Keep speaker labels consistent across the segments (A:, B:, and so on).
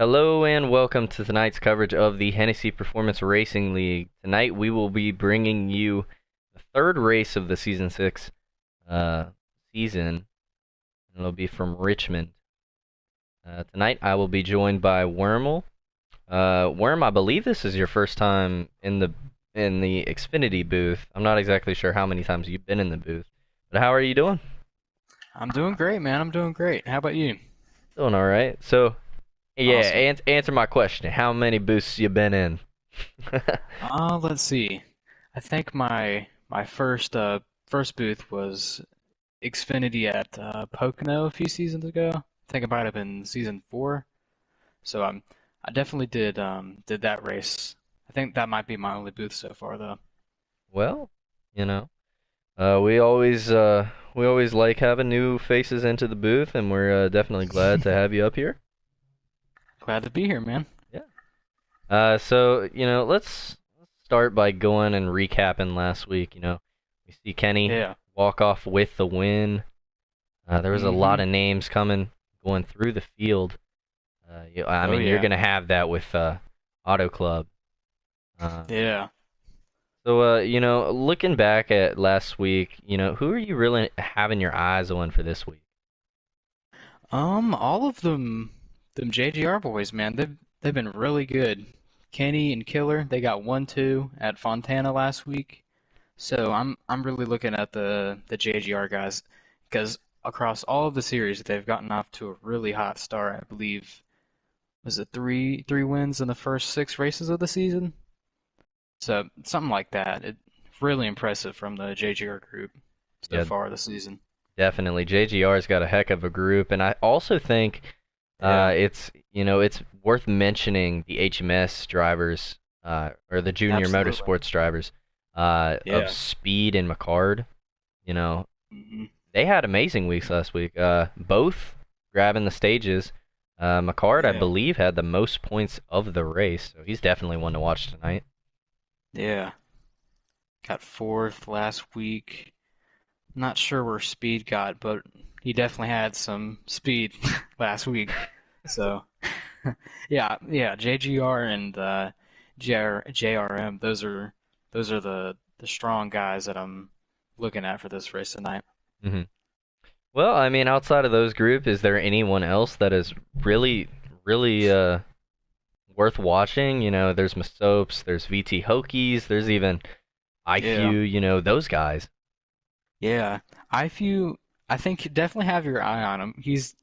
A: Hello and welcome to tonight's coverage of the Hennessy Performance Racing League. Tonight we will be bringing you the third race of the Season 6 season, and it'll be from Richmond. Tonight I will be joined by Wormel. Worm, I believe this is your first time in the Xfinity booth. I'm not exactly sure how many times you've been in the booth, but how are you doing?
B: I'm doing great, man. I'm doing great. How about you?
A: Doing all right. So, yeah,
B: Awesome.
A: answer my question. How many booths you been in?
B: Let's see. I think my first booth was Xfinity at Pocono a few seasons ago. I think it might have been season 4. So I definitely did that race. I think that might be my only booth so far though.
A: Well, you know. We always like having new faces into the booth, and we're definitely glad to have you up here.
B: Glad to be here, man.
A: Yeah. So let's start by going and recapping last week. We see Kenny
B: Yeah.
A: walk off with the win. There was a lot
B: Mm-hmm.
A: of names going through the field. I
B: Oh
A: mean, you're
B: yeah.
A: gonna have that with Auto Club. Uh,
B: Yeah.
A: looking back at last week, who are you really having your eyes on for this week?
B: All of them JGR boys, man, they've been really good. Kenny and Killer, they got 1-2 at Fontana last week. So I'm really looking at the JGR guys because across all of the series they've gotten off to a really hot start. I believe was it three wins in the first 6 races of the season. So something like that. It's really impressive from the JGR group so
A: Yeah,
B: far this season.
A: definitely. JGR's got a heck of a group, and I also think
B: Yeah,
A: it's worth mentioning the HMS drivers, or the junior
B: absolutely.
A: motorsports drivers, of
B: Yeah.
A: Speed and McCard. You know,
B: hmm
A: they had amazing weeks last week. Both grabbing the stages. McCard, I
B: Yeah.
A: believe, had the most points of the race, so he's definitely one to watch tonight.
B: Yeah. Got 4th last week. Not sure where Speed got, but he definitely had some speed last week. So, yeah, JGR and JRM, those are the strong guys that I'm looking at for this race tonight.
A: hmm Well, I mean, outside of those group, is there anyone else that is really, really worth watching? There's Masopes, there's VT Hokies, there's even
B: Yeah,
A: IFU, those guys.
B: yeah. I think you definitely have your eye on him. He's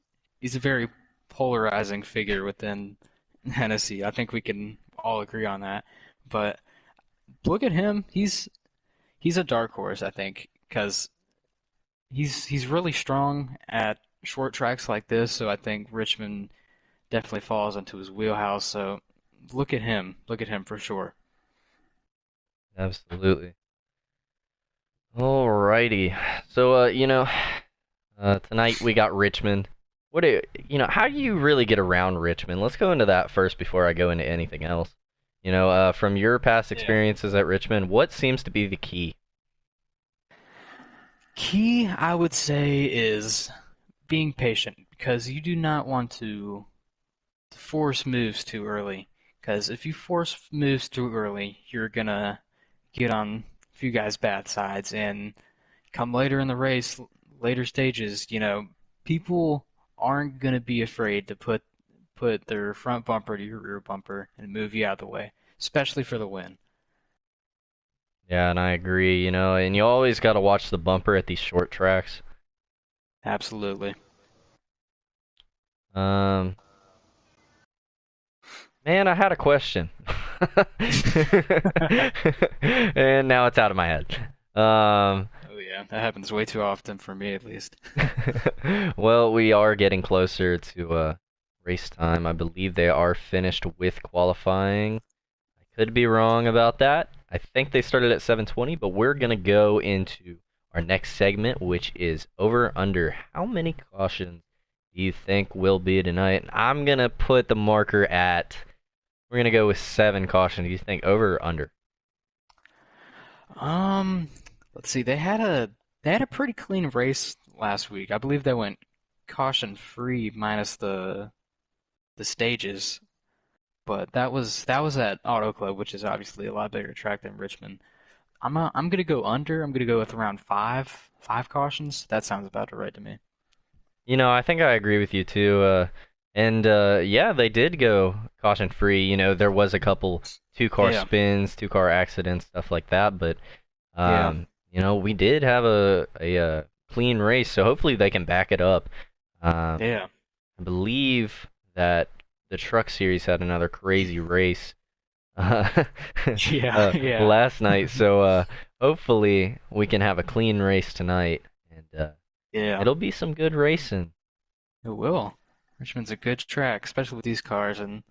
B: a very polarizing figure within Hennessy. I think we can all agree on that. But look at him. He's a dark horse, I think, because he's really strong at short tracks like this. So I think Richmond definitely falls into his wheelhouse. So look at him. Look at him for sure.
A: Absolutely. Alrighty. So, tonight we got Richmond. How do you really get around Richmond? Let's go into that first before I go into anything else. From your past
B: Yeah.
A: experiences at Richmond, what seems to be the key?
B: Key, I would say, is being patient because you do not want to force moves too early. Because if you force moves too early, you're gonna get on a few guys' bad sides, and come later in the race, later stages, people aren't gonna be afraid to put their front bumper to your rear bumper and move you out of the way, especially for the win.
A: Yeah, and I agree, and you always got to watch the bumper at these short tracks.
B: Absolutely.
A: Um, Man, I had a question. And now it's out of my head. Um,
B: Oh yeah, that happens way too often for me at least.
A: well, we are getting closer to race time. I believe they are finished with qualifying. I could be wrong about that. I think they started at 7:20, but we're gonna go into our next segment, which is over under. How many cautions do you think will be tonight? I'm gonna put the marker at. We're gonna go with 7 cautions. Do you think over or under?
B: Um, let's see. They had a pretty clean race last week. I believe they went caution free minus the stages. but that was at Auto Club, which is obviously a lot bigger track than Richmond. I'm gonna go under. I'm gonna go with around five cautions. That sounds about right to me.
A: You know, I think I agree with you too. And yeah, they did go caution free. You know, there was a couple two-car
B: Yeah,
A: spins, two-car accidents, stuff like that. But
B: yeah,
A: you know, we did have a clean race, so hopefully they can back it up. Um,
B: yeah,
A: I believe that the Truck Series had another crazy race uh,
B: yeah, yeah,
A: last night, so hopefully we can have a clean race tonight, and
B: yeah.
A: it'll be some good racing.
B: It will. Richmond's a good track, especially with these cars and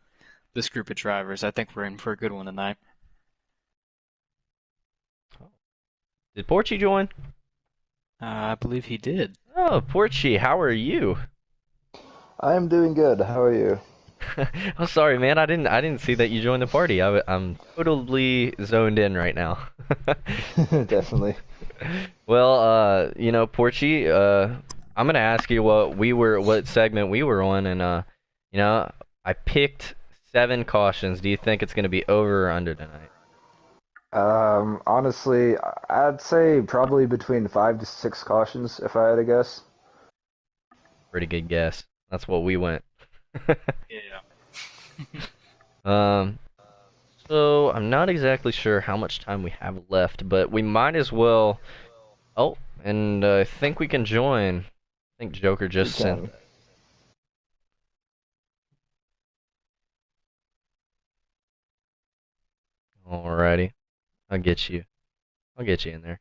B: this group of drivers. I think we're in for a good one tonight.
A: Did Porchy join?
B: I believe he did.
A: Oh, Porchy, how are you?
C: I am doing good. How are you?
A: I'm sorry, man. I didn't see that you joined the party. I'm totally zoned in right now.
C: Definitely.
A: Well, you know, Porchy, I'm gonna ask you what segment we were on, and you know, I picked 7 cautions. Do you think it's gonna be over or under tonight?
C: Honestly, I'd say probably between 5 to 6 cautions if I had to guess.
A: Pretty good guess. That's what we went.
B: Yeah.
A: Um, so I'm not exactly sure how much time we have left, but we might as well. Oh, and I think we can join. I think Joker
C: We
A: just sent.
C: can.
A: Alrighty, I'll get you. I'll get you in there.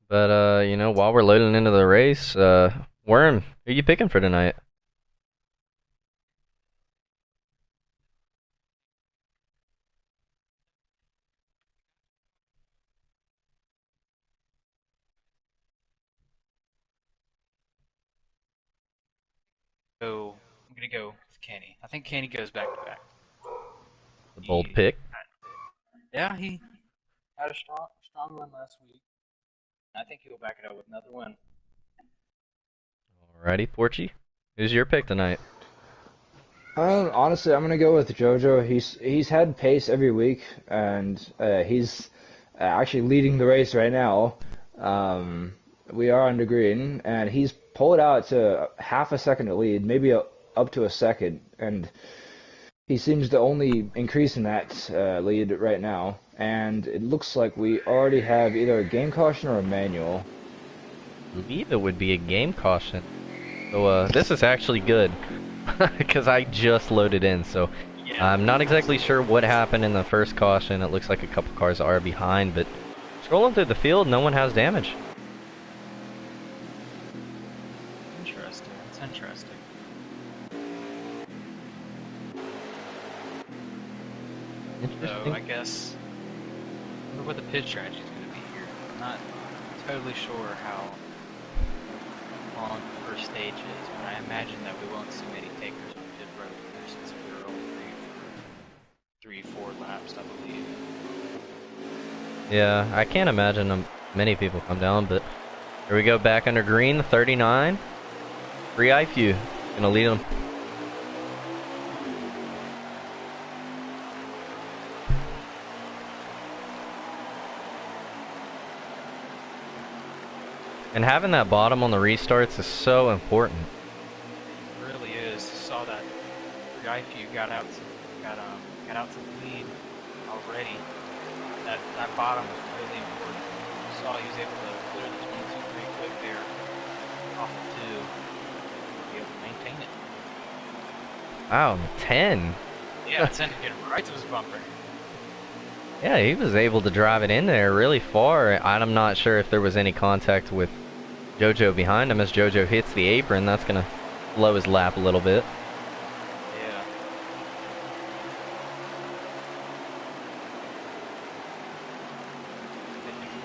A: But you know, while we're loading into the race, Worm, who you picking for tonight?
B: I'm gonna go with Kenny. I think Kenny goes back to back.
A: The bold
B: He,
A: pick.
B: yeah, he had a strong run last week. I think he'll back it up with another win.
A: Alrighty, Porchy, who's your pick tonight?
C: Honestly, I'm gonna go with Jojo. He's had pace every week, and he's actually leading the race right now. Um, we are under green, and he's pulled out to half a second to lead, maybe up to a second, and he seems to only increase in that lead right now. And it looks like we already have either a game caution or a manual.
A: I believe it would be a game caution. So this is actually good because I just loaded in. So
B: Yeah.
A: I'm not exactly sure what happened in the first caution. It looks like a couple cars are behind, but scrolling through the field, no one has damage.
B: Interesting. That's interesting. So
A: Interesting.
B: I guess I wonder what the pit strategy is going to be here. I'm not totally sure how long the first stage is, but I imagine that we won't see many takers on pit road here since we're only three, 4 laps, I believe.
A: Yeah, I can't imagine many people come down, but here we go back under green, 39. Free IFU. Gonna lead them. And having that bottom on the restarts is so important.
B: It really is. Saw that the guy few got out to the lead already. That bottom was really important. Saw he was able to clear this 1, 2, 3 quick there off of 2 to be able to maintain it.
A: Wow, 10.
B: Yeah, sent it right to his bumper.
A: Yeah, he was able to drive it in there really far. I'm not sure if there was any contact with JoJo behind him. As JoJo hits the apron, that's going to slow his lap a little bit.
B: Yeah.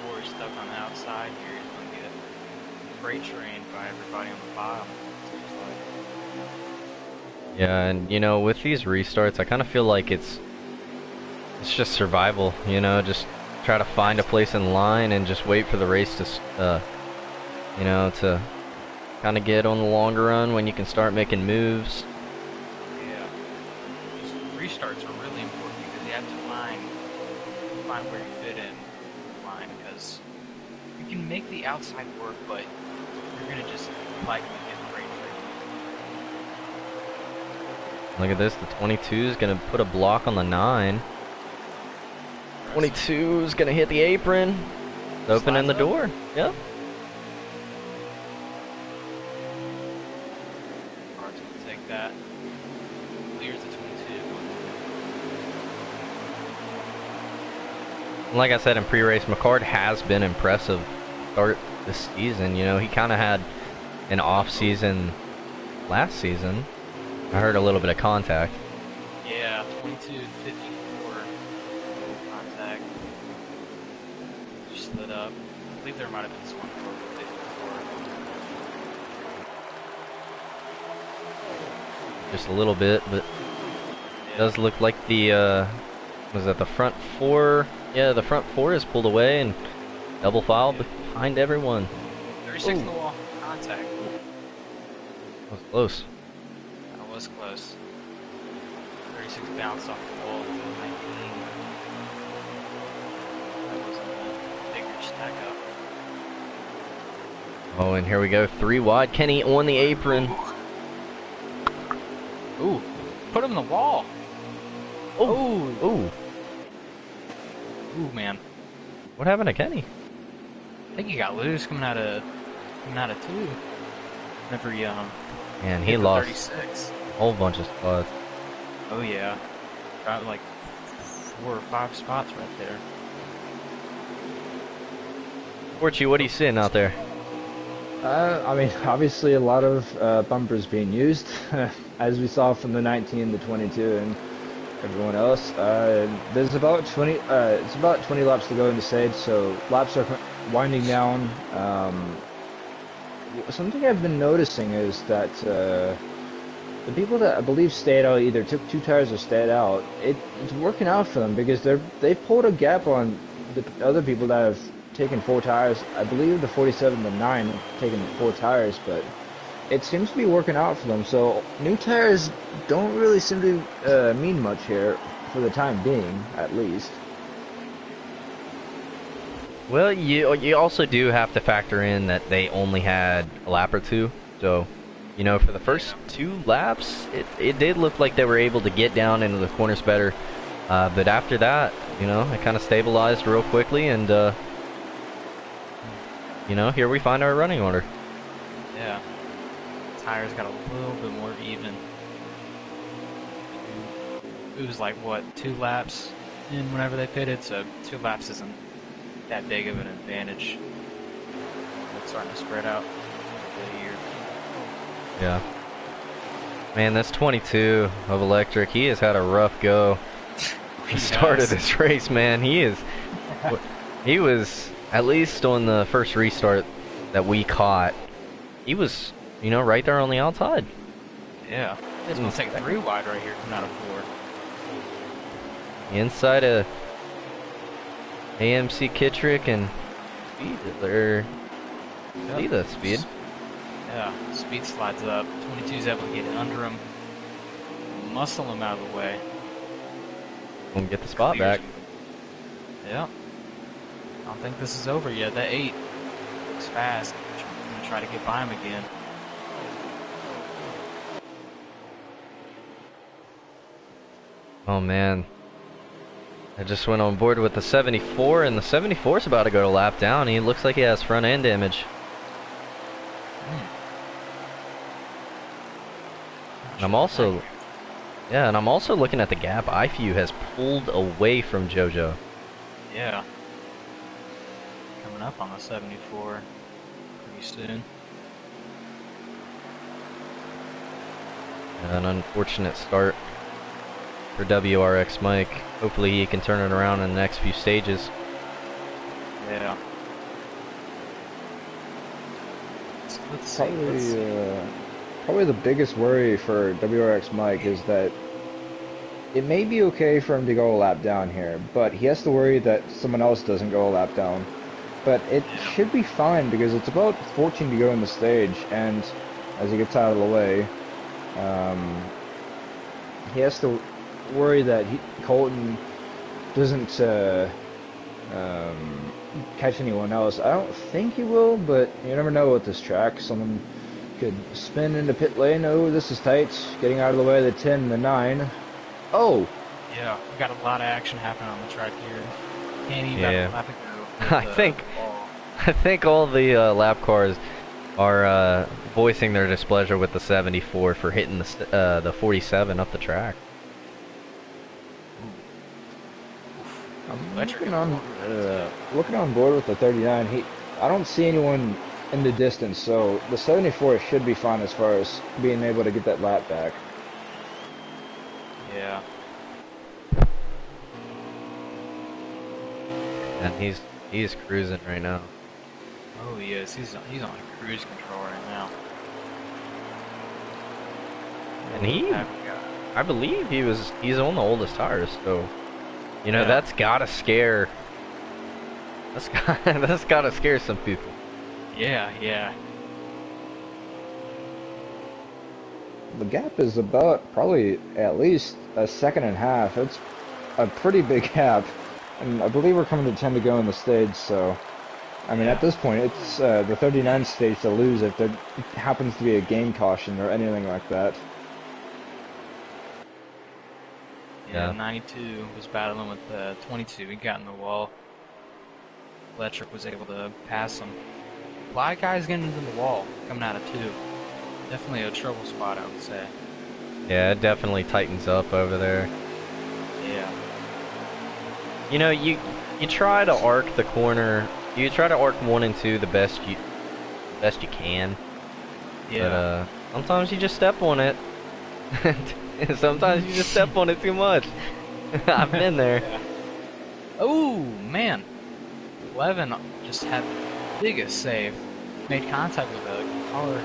B: Four is stuck on the outside here. He's going to get freight trained by everybody on the bottom. Seems like.
A: Yeah, and you know, with these restarts, I kind of feel like it's just survival, you know, just try to find a place in line and just wait for the race to, you know, to kind of get on the longer run when you can start making moves.
B: Yeah. These restarts are really important because you have to find where you fit in the line, because you can make the outside work, but you're gonna just likely get great rate.
A: Look at this. The 22 is going to put a block on the 9. 22 is going to hit the apron. Opening the door. Yep.
B: Cards will take that. Clears the 22.
A: Like I said in pre-race, McCord has been impressive start this season. You know, he kind of had an off season last season. I heard a little bit of contact.
B: Yeah, 22 to 54 contact. Just lit up. I believe there might have been one for 54.
A: Just a little bit, but it does look like the, was that the front 4? Yeah, the front 4 is pulled away and double file behind everyone.
B: 36 in the wall. Contact.
A: That was close.
B: That was close. 36 bounced off the wall. 19. That was a bigger stack up.
A: Oh, and here we go. 3 wide. Kenny on the apron.
B: Ooh. Put him in the wall.
A: Oh. Ooh.
B: Ooh, man.
A: What happened to Kenny?
B: I think he got loose coming out of 2. Whenever he
A: Man, he
B: hit the
A: lost
B: 36.
A: a whole bunch of spots.
B: Oh yeah. Got like 4 or 5 spots right there.
A: Fortune, what are you seeing out there?
C: I mean, obviously a lot of bumpers being used, as we saw from the 19, the 22, and everyone else. There's about 20. It's about 20 laps to go in the stage, so laps are winding down. Something I've been noticing is that the people that I believe stayed out either took 2 tires or stayed out. It's working out for them because they've pulled a gap on the other people that have taken 4 tires. I believe the 47 and the 9 have taken 4 tires, but it seems to be working out for them. So new tires don't really seem to mean much here for the time being, at least.
A: Well, you also do have to factor in that they only had a lap or 2. So, you know, for the first 2 laps, it did look like they were able to get down into the corners better. But after that, you know, it kind of stabilized real quickly, and you know, here we find our running order.
B: Yeah. Tires got a little bit more even. It was like, what, 2 laps in whenever they pitted, so 2 laps isn't that big of an advantage. It's starting to spread out a bit here.
A: Yeah. Man, this 22 of Electric, he has had a rough go. He started this race, man. He was, at least on the first restart that we caught, he was, you know, right there on the outside.
B: Yeah. It's going to take 3 wide right here, coming out of 4.
A: Inside of AMC Kittrick and Speed, or see the Speed.
B: Yeah, Speed slides up. 22's able to get under him, muscle him out of the way.
A: And get the spot back.
B: Yeah. I don't think this is over yet. That 8 looks fast. I'm going to try to get by him again.
A: Oh man. I just went on board with the 74, and the 74 is about to go to lap down. He looks like he has front end damage. And I'm also, yeah, and I'm also looking at the gap. IFU has pulled away from JoJo.
B: Yeah. Coming up on the 74 pretty soon.
A: An unfortunate start for WRX Mike. Hopefully he can turn it around in the next few stages.
B: Yeah. Let's see.
C: Probably the biggest worry for WRX Mike is that it may be okay for him to go a lap down here, but he has to worry that someone else doesn't go a lap down. but it should be fine because it's about 14 to go in the stage, and as he gets out of the way, he has to worry that Colton doesn't catch anyone else. I don't think he will, but you never know with this track. Someone could spin into pit lane. Oh, this is tight. Getting out of the way of the 10 and the 9. Oh!
B: Yeah, we got a lot of action happening on the track here. Can't even lap it go.
A: I think all the lap cars are voicing their displeasure with the 74 for hitting the 47 up the track.
C: I'm looking on board with the 39. I don't see anyone in the distance, so the 74 should be fine as far as being able to get that lap back.
B: Yeah.
A: And he's cruising right now.
B: Oh, he is. He's on cruise control right now.
A: And I believe he's on the oldest tires, so you know that's gotta scare. That's gotta scare some people.
B: Yeah.
C: The gap is about probably at least a second and a half. It's a pretty big gap, and I believe we're coming to 10 to go in the stage, so I mean at this point it's the 39 stage to lose if there happens to be a game caution or anything like that.
B: Yeah, 92 was battling with 22. He got in the wall. Electric was able to pass him. A lot of guys getting into the wall coming out of 2. Definitely a trouble spot, I would say.
A: Yeah, it definitely tightens up over there.
B: Yeah.
A: You know, you try to arc the corner. You try to arc 1 and 2 the best you can.
B: Yeah.
A: But sometimes you just step on it. And sometimes you just step on it too much. I've been there.
B: Yeah. Oh man, 11 just had the biggest save. Made contact with a car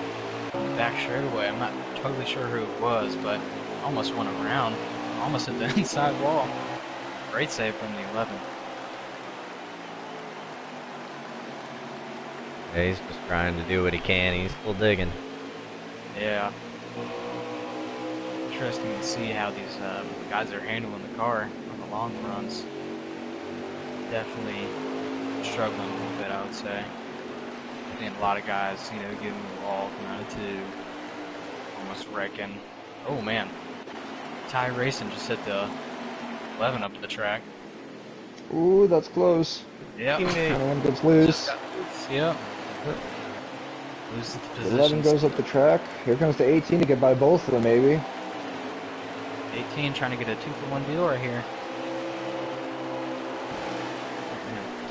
B: on the back straightaway. I'm not totally sure who it was, but almost went around, almost hit the inside wall. Great save from the 11.
A: Yeah, he's just trying to do what he can. He's still digging.
B: Yeah. Interesting to see how these guys are handling the car on the long runs. Definitely struggling a little bit, I would say. And a lot of guys, you know, getting the wall coming out of 2, almost wrecking. Oh man, Ty Racing just hit the 11 up the track.
C: Ooh, that's close.
B: Yep.
C: Anyone gets loose.
B: Yep. Loses the
C: The
B: position.
C: 11 goes up the track. Here comes the 18 to get by both of them, maybe.
B: 18 trying to get a 2-for-1 deal right here.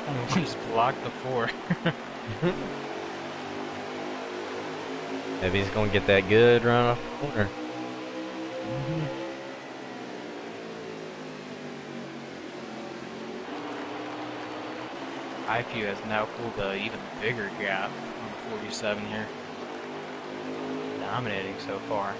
B: 21 just blocked the 4.
A: Maybe he's gonna get that good run off the corner.
B: IQ has now pulled an even bigger gap on 47 here. Dominating so far.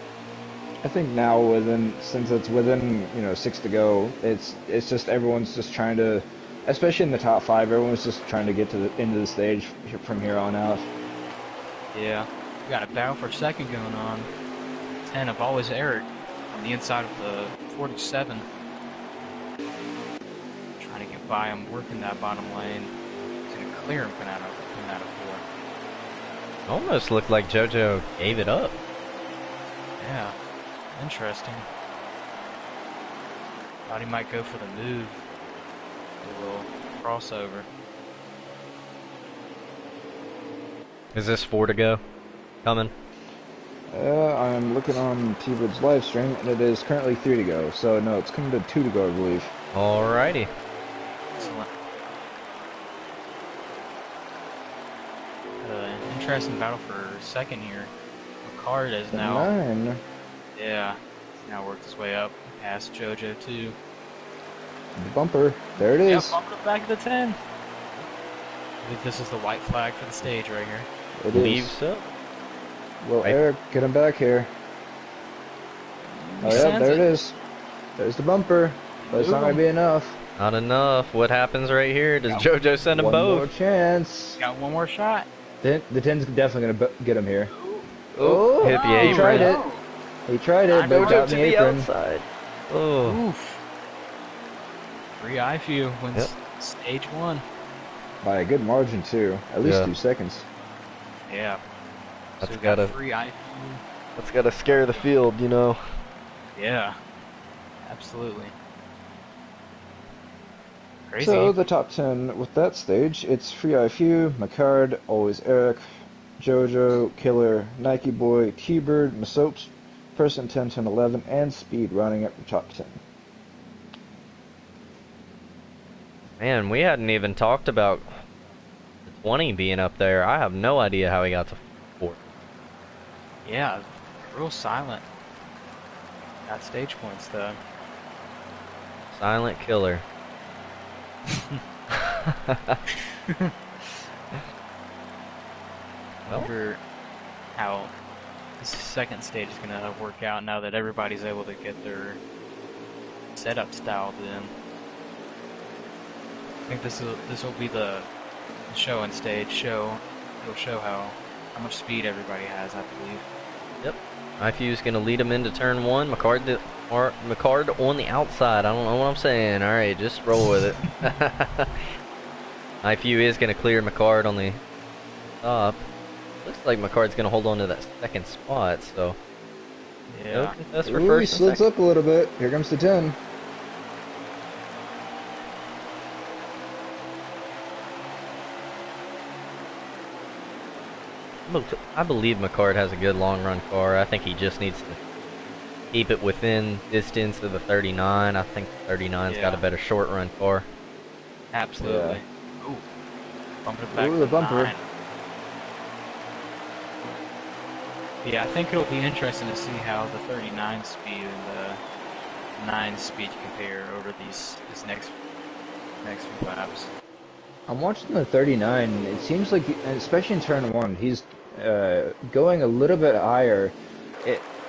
C: I think now since it's within 6 to go, it's just everyone's just trying to, especially in the top 5, everyone's just trying to get to the end of the stage from here on out.
B: Yeah, we got a battle for second going on. 10 of AlwaysJokerr on the inside of the 47. Trying to get by him, working that bottom lane. He's gonna clear him coming out of 4.
A: Almost looked like JoJo gave it up.
B: Yeah, interesting. Thought he might go for the move. A little crossover.
A: Is this 4 to go? Coming?
C: I'm looking on T-Bird's live stream, and it is currently 3 to go. So no, it's coming to 2 to go, I believe.
A: Alrighty.
B: Excellent. Interesting battle for second here. Ricard is now.
C: 9.
B: Yeah, he's now worked his way up past JoJo too.
C: The bumper. There it is.
B: Yeah, bumped up back to the 10. I believe this is the white flag for the stage right here.
C: It
A: Believe
C: is.
A: so.
C: Well,
A: Right.
C: Eric, get him back here. Oh yeah,
B: Sends
C: there it is. There's the bumper. But it's not
B: Ooh.
C: going to be enough.
A: Not enough. What happens right here? Does
B: Yeah.
A: JoJo send them
C: One more
A: both?
C: chance.
B: Got one more shot.
C: The 10's definitely gonna get him here.
A: Oh, hit the
C: he tried
A: apron.
C: it. He tried it, but he
A: JoJo
C: got
A: to
C: the
A: the
C: apron.
A: outside. Oh.
B: Oof. Free IFU wins stage 1.
C: By a good margin too. At least 2 seconds.
B: Yeah.
A: That's
B: so we got
A: gotta
B: free IFU.
A: That's gotta scare the field, you know.
B: Yeah. Absolutely. Crazy.
C: So the top 10 with that stage, it's Free IFU, McCard, Always Eric, JoJo, Killer, Nike Boy, T-Bird, Masopes, Person 10, 10, 11, and Speed running at the top 10.
A: Man, we hadn't even talked about the 20 being up there. I have no idea how he got to 4.
B: Yeah. Real silent. Got stage points though.
A: Silent killer.
B: I wonder how this second stage is going to work out now that everybody's able to get their setup dialed in. I think this will be the show and stage show. It'll show how much speed everybody has, I believe.
A: Yep. IFU's gonna lead him into turn 1. McCard on the outside. I don't know what I'm saying. All right, just roll with it. IFU is gonna clear McCard on the top. Looks like McCard's gonna hold on to that second spot. So no
B: Yeah.
A: contest for
C: Ooh, he
A: first and
C: slips
A: second.
C: up a little bit. Here comes the 10.
A: I believe McCard has a good long run car. I think he just needs to keep it within distance of the 39. I think the 39's got a better short run car.
B: Absolutely. Ooh. Bumping it back
C: Ooh,
B: to
C: the bumper.
B: 9. Yeah, I think it'll be interesting to see how the 39 speed and the 9 speed compare over these next few laps.
C: I'm watching the 39. It seems like, especially in turn 1, he's going a little bit higher.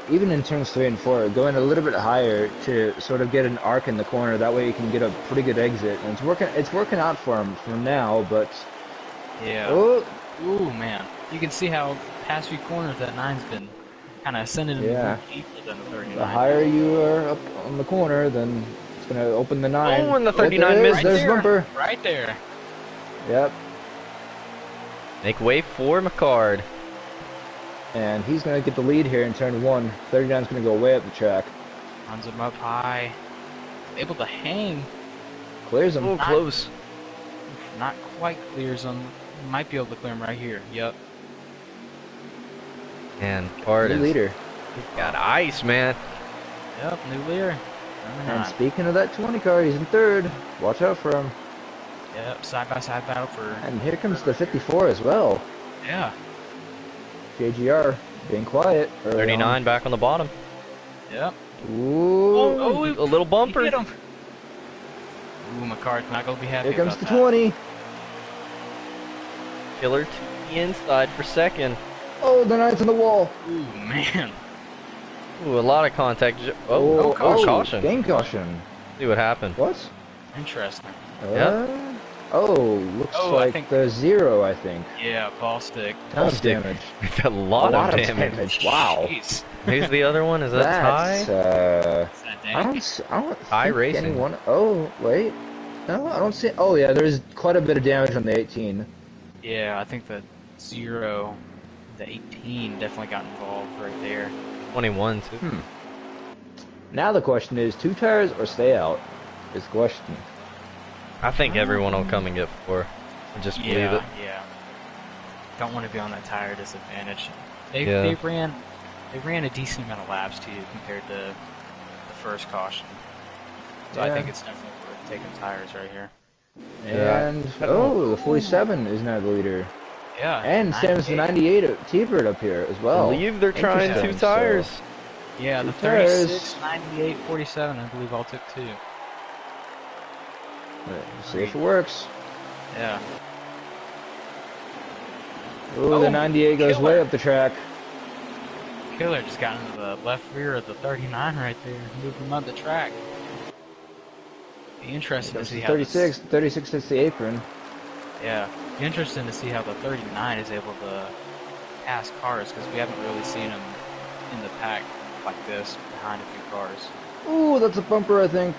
C: Even in turns 3 and 4, going a little bit higher to sort of get an arc in the corner. That way you can get a pretty good exit. And it's working out for him for now. But
B: Yeah.
C: oh,
B: Ooh, man. You can see how past few corners that 9's been kind of sending him deeper than the 39.
C: the higher you are up on the corner, then it's gonna open the 9.
A: Oh, and the 39 missed.
C: There's bumper.
B: Right there.
C: Yep.
A: Make way for McCard.
C: And he's going to get the lead here in turn 1. 39's going to go way up the track.
B: Runs him up high. Able to hang.
C: Clears him.
A: Oh, close.
B: Not quite clears him. Might be able to clear him right here. Yep.
A: And McCard
C: New
A: is
C: leader.
A: he's got ice, man.
B: Yep, new leader. Number
C: And
B: 9.
C: speaking of that 20 car, he's in 3rd. Watch out for him.
B: Yep, side-by-side battle for...
C: And here comes the 54 as well.
B: Yeah.
C: JGR being quiet. early
A: 39
C: on.
A: back on the bottom.
B: Yep.
C: Ooh.
B: Oh,
A: A little bumper.
B: He hit him. Ooh, McCard's not going to be happy
C: Here comes
B: about
C: the
B: that.
C: 20.
A: Killer to the inside for second.
C: Oh, the 9's on the wall.
B: Ooh, man.
A: Ooh, a lot of contact. Oh, caution.
C: Game caution.
A: See what happened.
C: What?
B: Interesting.
C: Oh, looks
B: Oh, I
C: like
B: think-
C: the 0, I think.
B: Yeah, ball stick.
C: Ton of
A: stick.
C: damage.
A: A lot of damage.
C: Wow.
B: Jeez.
A: Who's the other one? Is that
C: That's,
A: Ty?
B: Is that
C: I
B: dang?
C: don't
A: High
C: think
A: racing.
C: anyone. Oh, wait. No, I don't see. Oh, yeah, there's quite a bit of damage on the 18.
B: Yeah, I think the 0, the 18 definitely got involved right there.
A: 21 too.
C: Now the question is, 2 tires or stay out? Is the question.
A: I think everyone will come and get 4. I just believe it.
B: Yeah. Don't want to be on that tire disadvantage. They ran a decent amount of laps too compared to the first caution. So I
C: Yeah.
B: think it's definitely worth taking tires right here.
C: And, oh, the 47 is now the leader.
B: Yeah.
C: And Sam's the 98 T-Bird up here as
A: I
C: well.
A: believe they're trying 2
C: Interesting,
A: tires.
C: so-
B: Yeah, the
C: Two tires.
B: 36, 98, 47, I believe all took 2.
C: Let's see if it works.
B: Yeah.
C: Ooh,
B: Oh,
C: the 98 goes
B: killer.
C: way up the track.
B: Killer just got into the left rear of the 39 right there, moved him on the track. Be interesting to
C: Goes
B: see
C: to
B: how
C: 36. 36 hits the apron.
B: Yeah, be interesting to see how the 39 is able to pass cars because we haven't really seen him in the pack like this behind a few cars.
C: Ooh, that's a bumper, I think.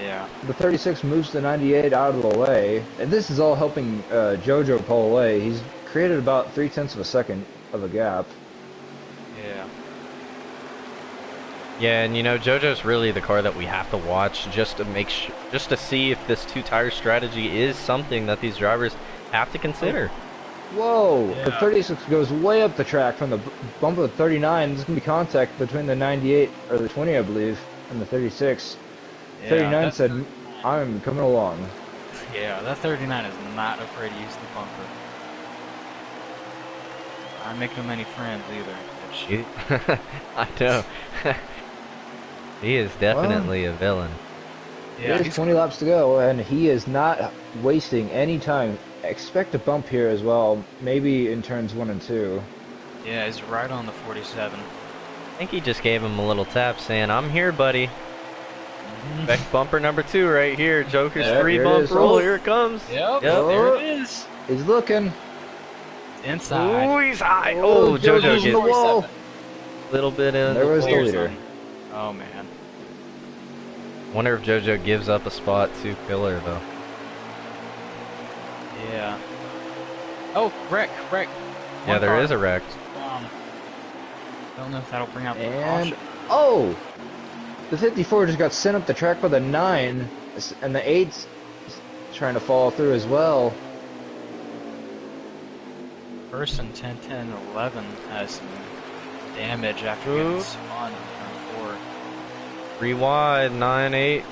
B: Yeah.
C: The 36 moves the 98 out of the way, and this is all helping JoJo pull away. He's created about 0.3 of a second of a gap.
B: Yeah.
A: Yeah, and you know, JoJo's really the car that we have to watch just to make just to see if this two-tire strategy is something that these drivers have to consider.
C: Whoa!
B: Yeah.
C: The 36 goes way up the track from the bump of the 39. There's gonna be contact between the 98 or the 20, I believe, and the 36.
B: Yeah,
C: 39 said, "I'm coming along."
B: Yeah, that 39 is not afraid to use the bumper. Not making him any friends either.
A: I know. He is definitely a villain.
B: Yeah,
C: There's 20 laps to go, and he is not wasting any time. Expect a bump here as well, maybe in turns 1 and 2.
B: Yeah, he's right on the 47.
A: I think he just gave him a little tap saying, "I'm here, buddy." Expect bumper number 2 right here. Joker's
C: Yep,
A: 3
C: here it
A: bump
C: is.
A: rule.
C: Oh.
A: Here it comes.
B: Yep,
A: Yep.
B: there it is.
C: He's looking.
B: Inside.
A: Oh, he's high.
C: Oh,
A: Oh, JoJo
C: JoJo's in
A: gets
C: the wall.
A: a little bit in.
C: There was the
B: Clear,
C: leader.
B: son. Oh, man.
A: Wonder if JoJo gives up a spot to Killer, though.
B: Yeah. Oh, wreck.
A: Yeah, there is a wreck.
B: Don't know if that'll bring out the
C: And,
B: caution.
C: oh! The 54 just got sent up the track by the 9, and the 8's trying to follow through as well.
B: Person 10, 10, 11 has some damage after getting spun in turn 4.
A: 3 wide, 9, 8.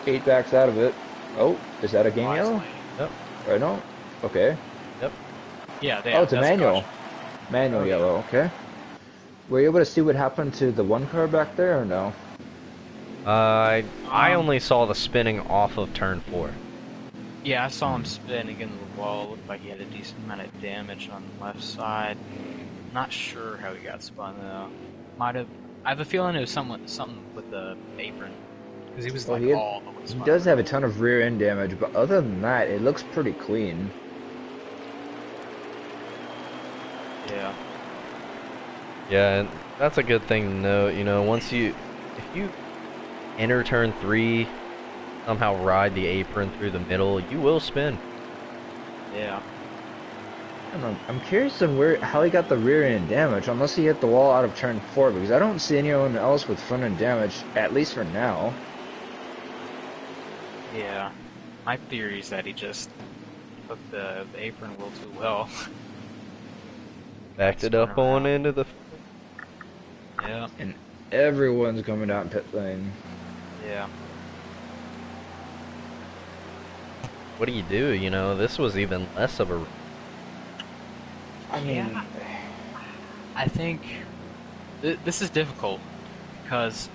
C: 8 backs out of it. Oh, is that a game
B: Wisely.
C: yellow?
A: Yep.
C: Right, no? Okay.
B: Yeah,
C: Oh, it's a
B: that's
C: manual.
B: caution.
C: Manual
B: Oh, yeah.
C: yellow, okay. Were you able to see what happened to the 1 car back there, or no?
A: I only saw the spinning off of turn 4.
B: Yeah, I saw him spin against the wall. Looked like he had a decent amount of damage on the left side. Not sure how he got spun though. Might have. I have a feeling it was something with the apron because he was
C: Well,
B: like
C: he had-
B: all the way
C: He
B: spun.
C: does have a ton of rear end damage, but other than that, it looks pretty clean.
B: Yeah.
A: Yeah, and that's a good thing to note. You know, if you enter turn 3, somehow ride the apron through the middle, you will spin.
B: Yeah.
C: I don't know, I'm curious on how he got the rear end damage, unless he hit the wall out of turn 4, because I don't see anyone else with front end damage, at least for now.
B: Yeah. My theory is that he just took the apron a little too well.
A: Backed it up on into the.
B: Yeah.
C: And everyone's coming down pit lane.
B: Yeah.
A: What do? You know, this was even less of a.
C: I mean,
B: Yeah. I think this is difficult because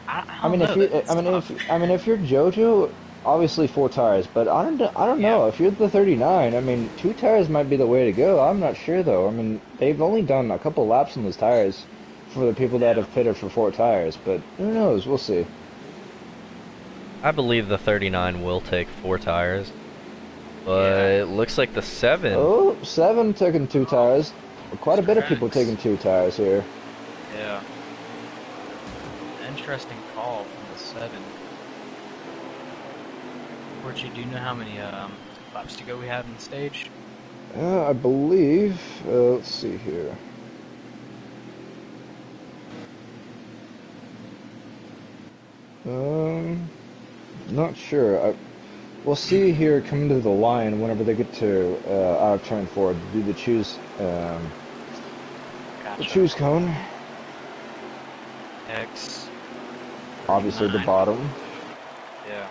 B: I
C: mean,
B: don't know,
C: if you're JoJo, obviously 4 tires, but I don't know. If you're the 39, I mean, 2 tires might be the way to go. I'm not sure though. I mean, they've only done a couple laps on those tires for the people that have pitted for 4 tires, but who knows? We'll see.
A: I believe the 39 will take 4 tires, but it looks like the 7.
C: Oh, 7 taking 2 tires. Quite a bit of people
B: Tracks.
C: taking 2 tires here.
B: Yeah. Interesting call from the 7. Fortunately, do you know how many laps to go we have in the stage?
C: I believe. Let's see here. Not sure. We'll see here coming to the line whenever they get to out of turn 4 to do the choose the
B: Gotcha.
C: choose cone.
B: X.
C: Obviously the
B: 39.
C: bottom.
B: Yeah.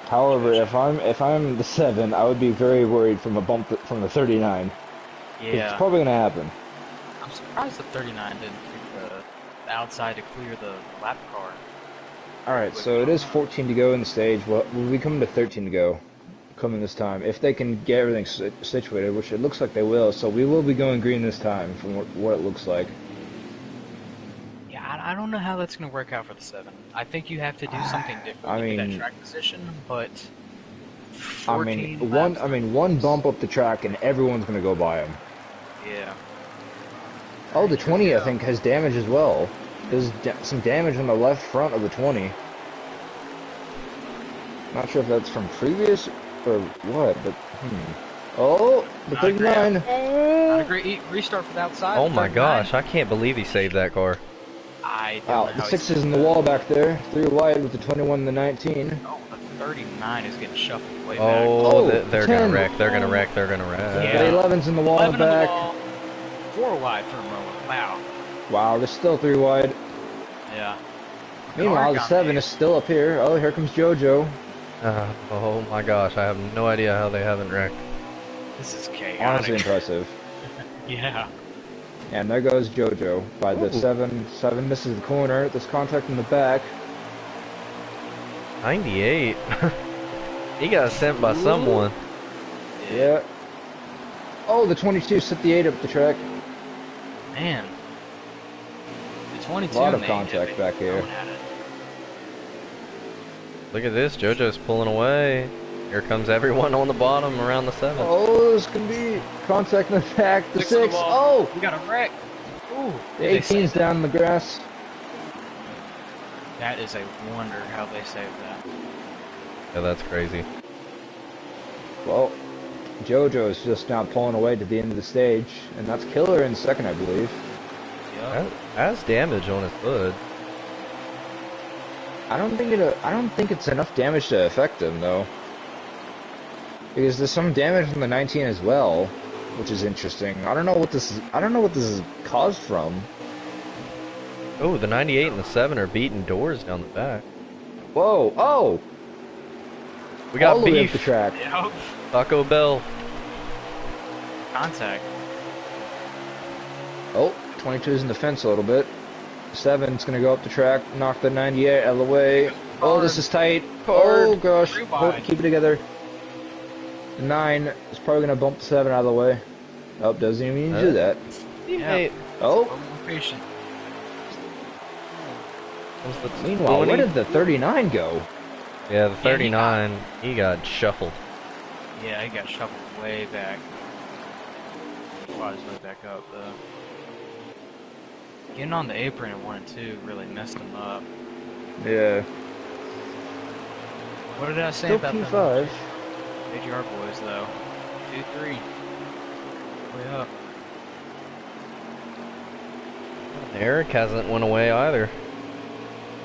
C: However, if I'm the 7, I would be very worried from a bump from the 39. It's
B: Yeah.
C: probably gonna happen.
B: I'm surprised the 39 didn't pick the outside to clear the lap car.
C: All right, so it is 14 to go in the stage. Well, we'll be coming to 13 to go, coming this time. If they can get everything situated, which it looks like they will, so we will be going green this time, from what it looks like.
B: Yeah, I I don't know how that's going to work out for the 7. I think you have to do something different to get that track position, but 14 laps.
C: One bump up the track and everyone's gonna go by him.
B: Yeah.
C: Oh, the 20 I think has damage as well. There's some damage on the left front of the 20. Not sure if that's from previous or what, but Oh, the 39.
B: Not a great restart for the outside.
A: Oh my gosh, I can't believe he saved that car.
B: I don't know
C: the
B: how
C: 6 is in the wall back there. 3 wide with the 21 and the 19.
B: Oh, the 39 is getting shuffled way back.
A: Oh, they're
C: 10.
A: gonna wreck. They're gonna wreck. They're gonna wreck.
B: Yeah.
C: The 11's in the wall
B: 11
C: back.
B: on the wall, 4 wide for a moment. Wow.
C: Wow, there's still 3 wide.
B: Yeah.
C: Meanwhile, the 7 is still up here. Oh, here comes JoJo.
A: Oh my gosh, I have no idea how they haven't wrecked.
B: This is chaotic.
C: Honestly impressive.
B: Yeah.
C: And there goes JoJo by the 7. 7 misses the corner. There's contact in the back.
A: 98. He got sent by someone.
C: Yeah. Oh, the 22 set the 8 up the track.
B: Man. The 22
C: A lot of
B: made
C: contact
B: it.
C: back here.
B: Going at it.
A: Look at this, JoJo's pulling away. Here comes everyone on the bottom around the 7.
C: Oh, this could be contact in the back. The 6.
B: on the wall.
C: Oh!
B: We got a wreck. Ooh.
C: The 18's down in the grass.
B: That is a wonder how they saved that.
A: Yeah, that's crazy.
C: Well, JoJo's just now pulling away to the end of the stage, and that's Killer in second, I believe.
B: Yep.
A: Has damage on his hood.
C: I don't think it's enough damage to affect him though, because there's some damage from the 19 as well, which is interesting. I don't know what this is caused from.
A: Oh, the 98 and the 7 are beating doors down the back.
C: Whoa! Oh!
A: We got
C: all the way up
A: beef.
C: the track.
B: Yep.
A: Taco Bell.
B: Contact.
C: Oh, 22's in the fence a little bit. 7's gonna go up the track, knock the 98 out of the way. Oh, this is tight. Oh gosh, keep it together. The 9 is probably gonna bump the 7 out of the way. Oh, doesn't even need to do that.
A: Teammate.
C: Oh,
B: More patient.
C: meanwhile, where did the 39 go?
A: Yeah, the 39, he got shuffled.
B: Yeah, he got shuffled way back. He fought his way back up, though. Getting on the apron in 1 and 2 really messed him up.
C: Yeah.
B: What did I say
C: Still
B: about
C: P5.
B: them AGR boys, though? 2-3. Way up.
A: Eric hasn't went away either.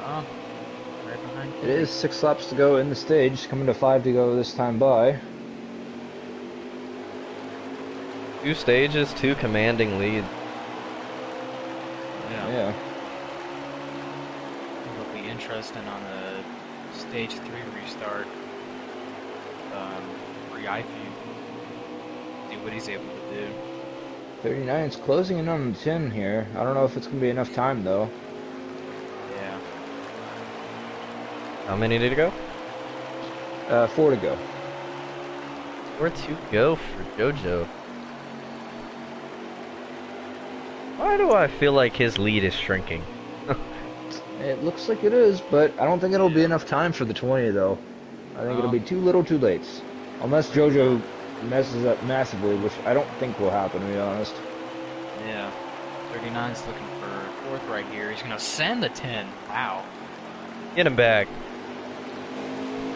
B: Oh, right behind
C: It is 6 laps to go in the stage, coming to 5 to go this time by.
A: 2 stages, 2 commanding leads.
C: Yeah.
B: It'll be interesting on the stage 3 restart. Re-IFU. See what he's able to do.
C: 39's closing in on the 10 here. I don't know if it's going to be enough time, though.
B: Yeah.
A: How many did it go?
C: 4 to go.
A: 4 to go for JoJo. Why do I feel like his lead is shrinking?
C: It looks like it is, but I don't think it'll be enough time for the 20, though. I think it'll be too little too late. Unless JoJo messes up massively, which I don't think will happen, to be honest.
B: Yeah. 39's looking for 4th right here. He's going to send the 10. Wow.
A: Get him back.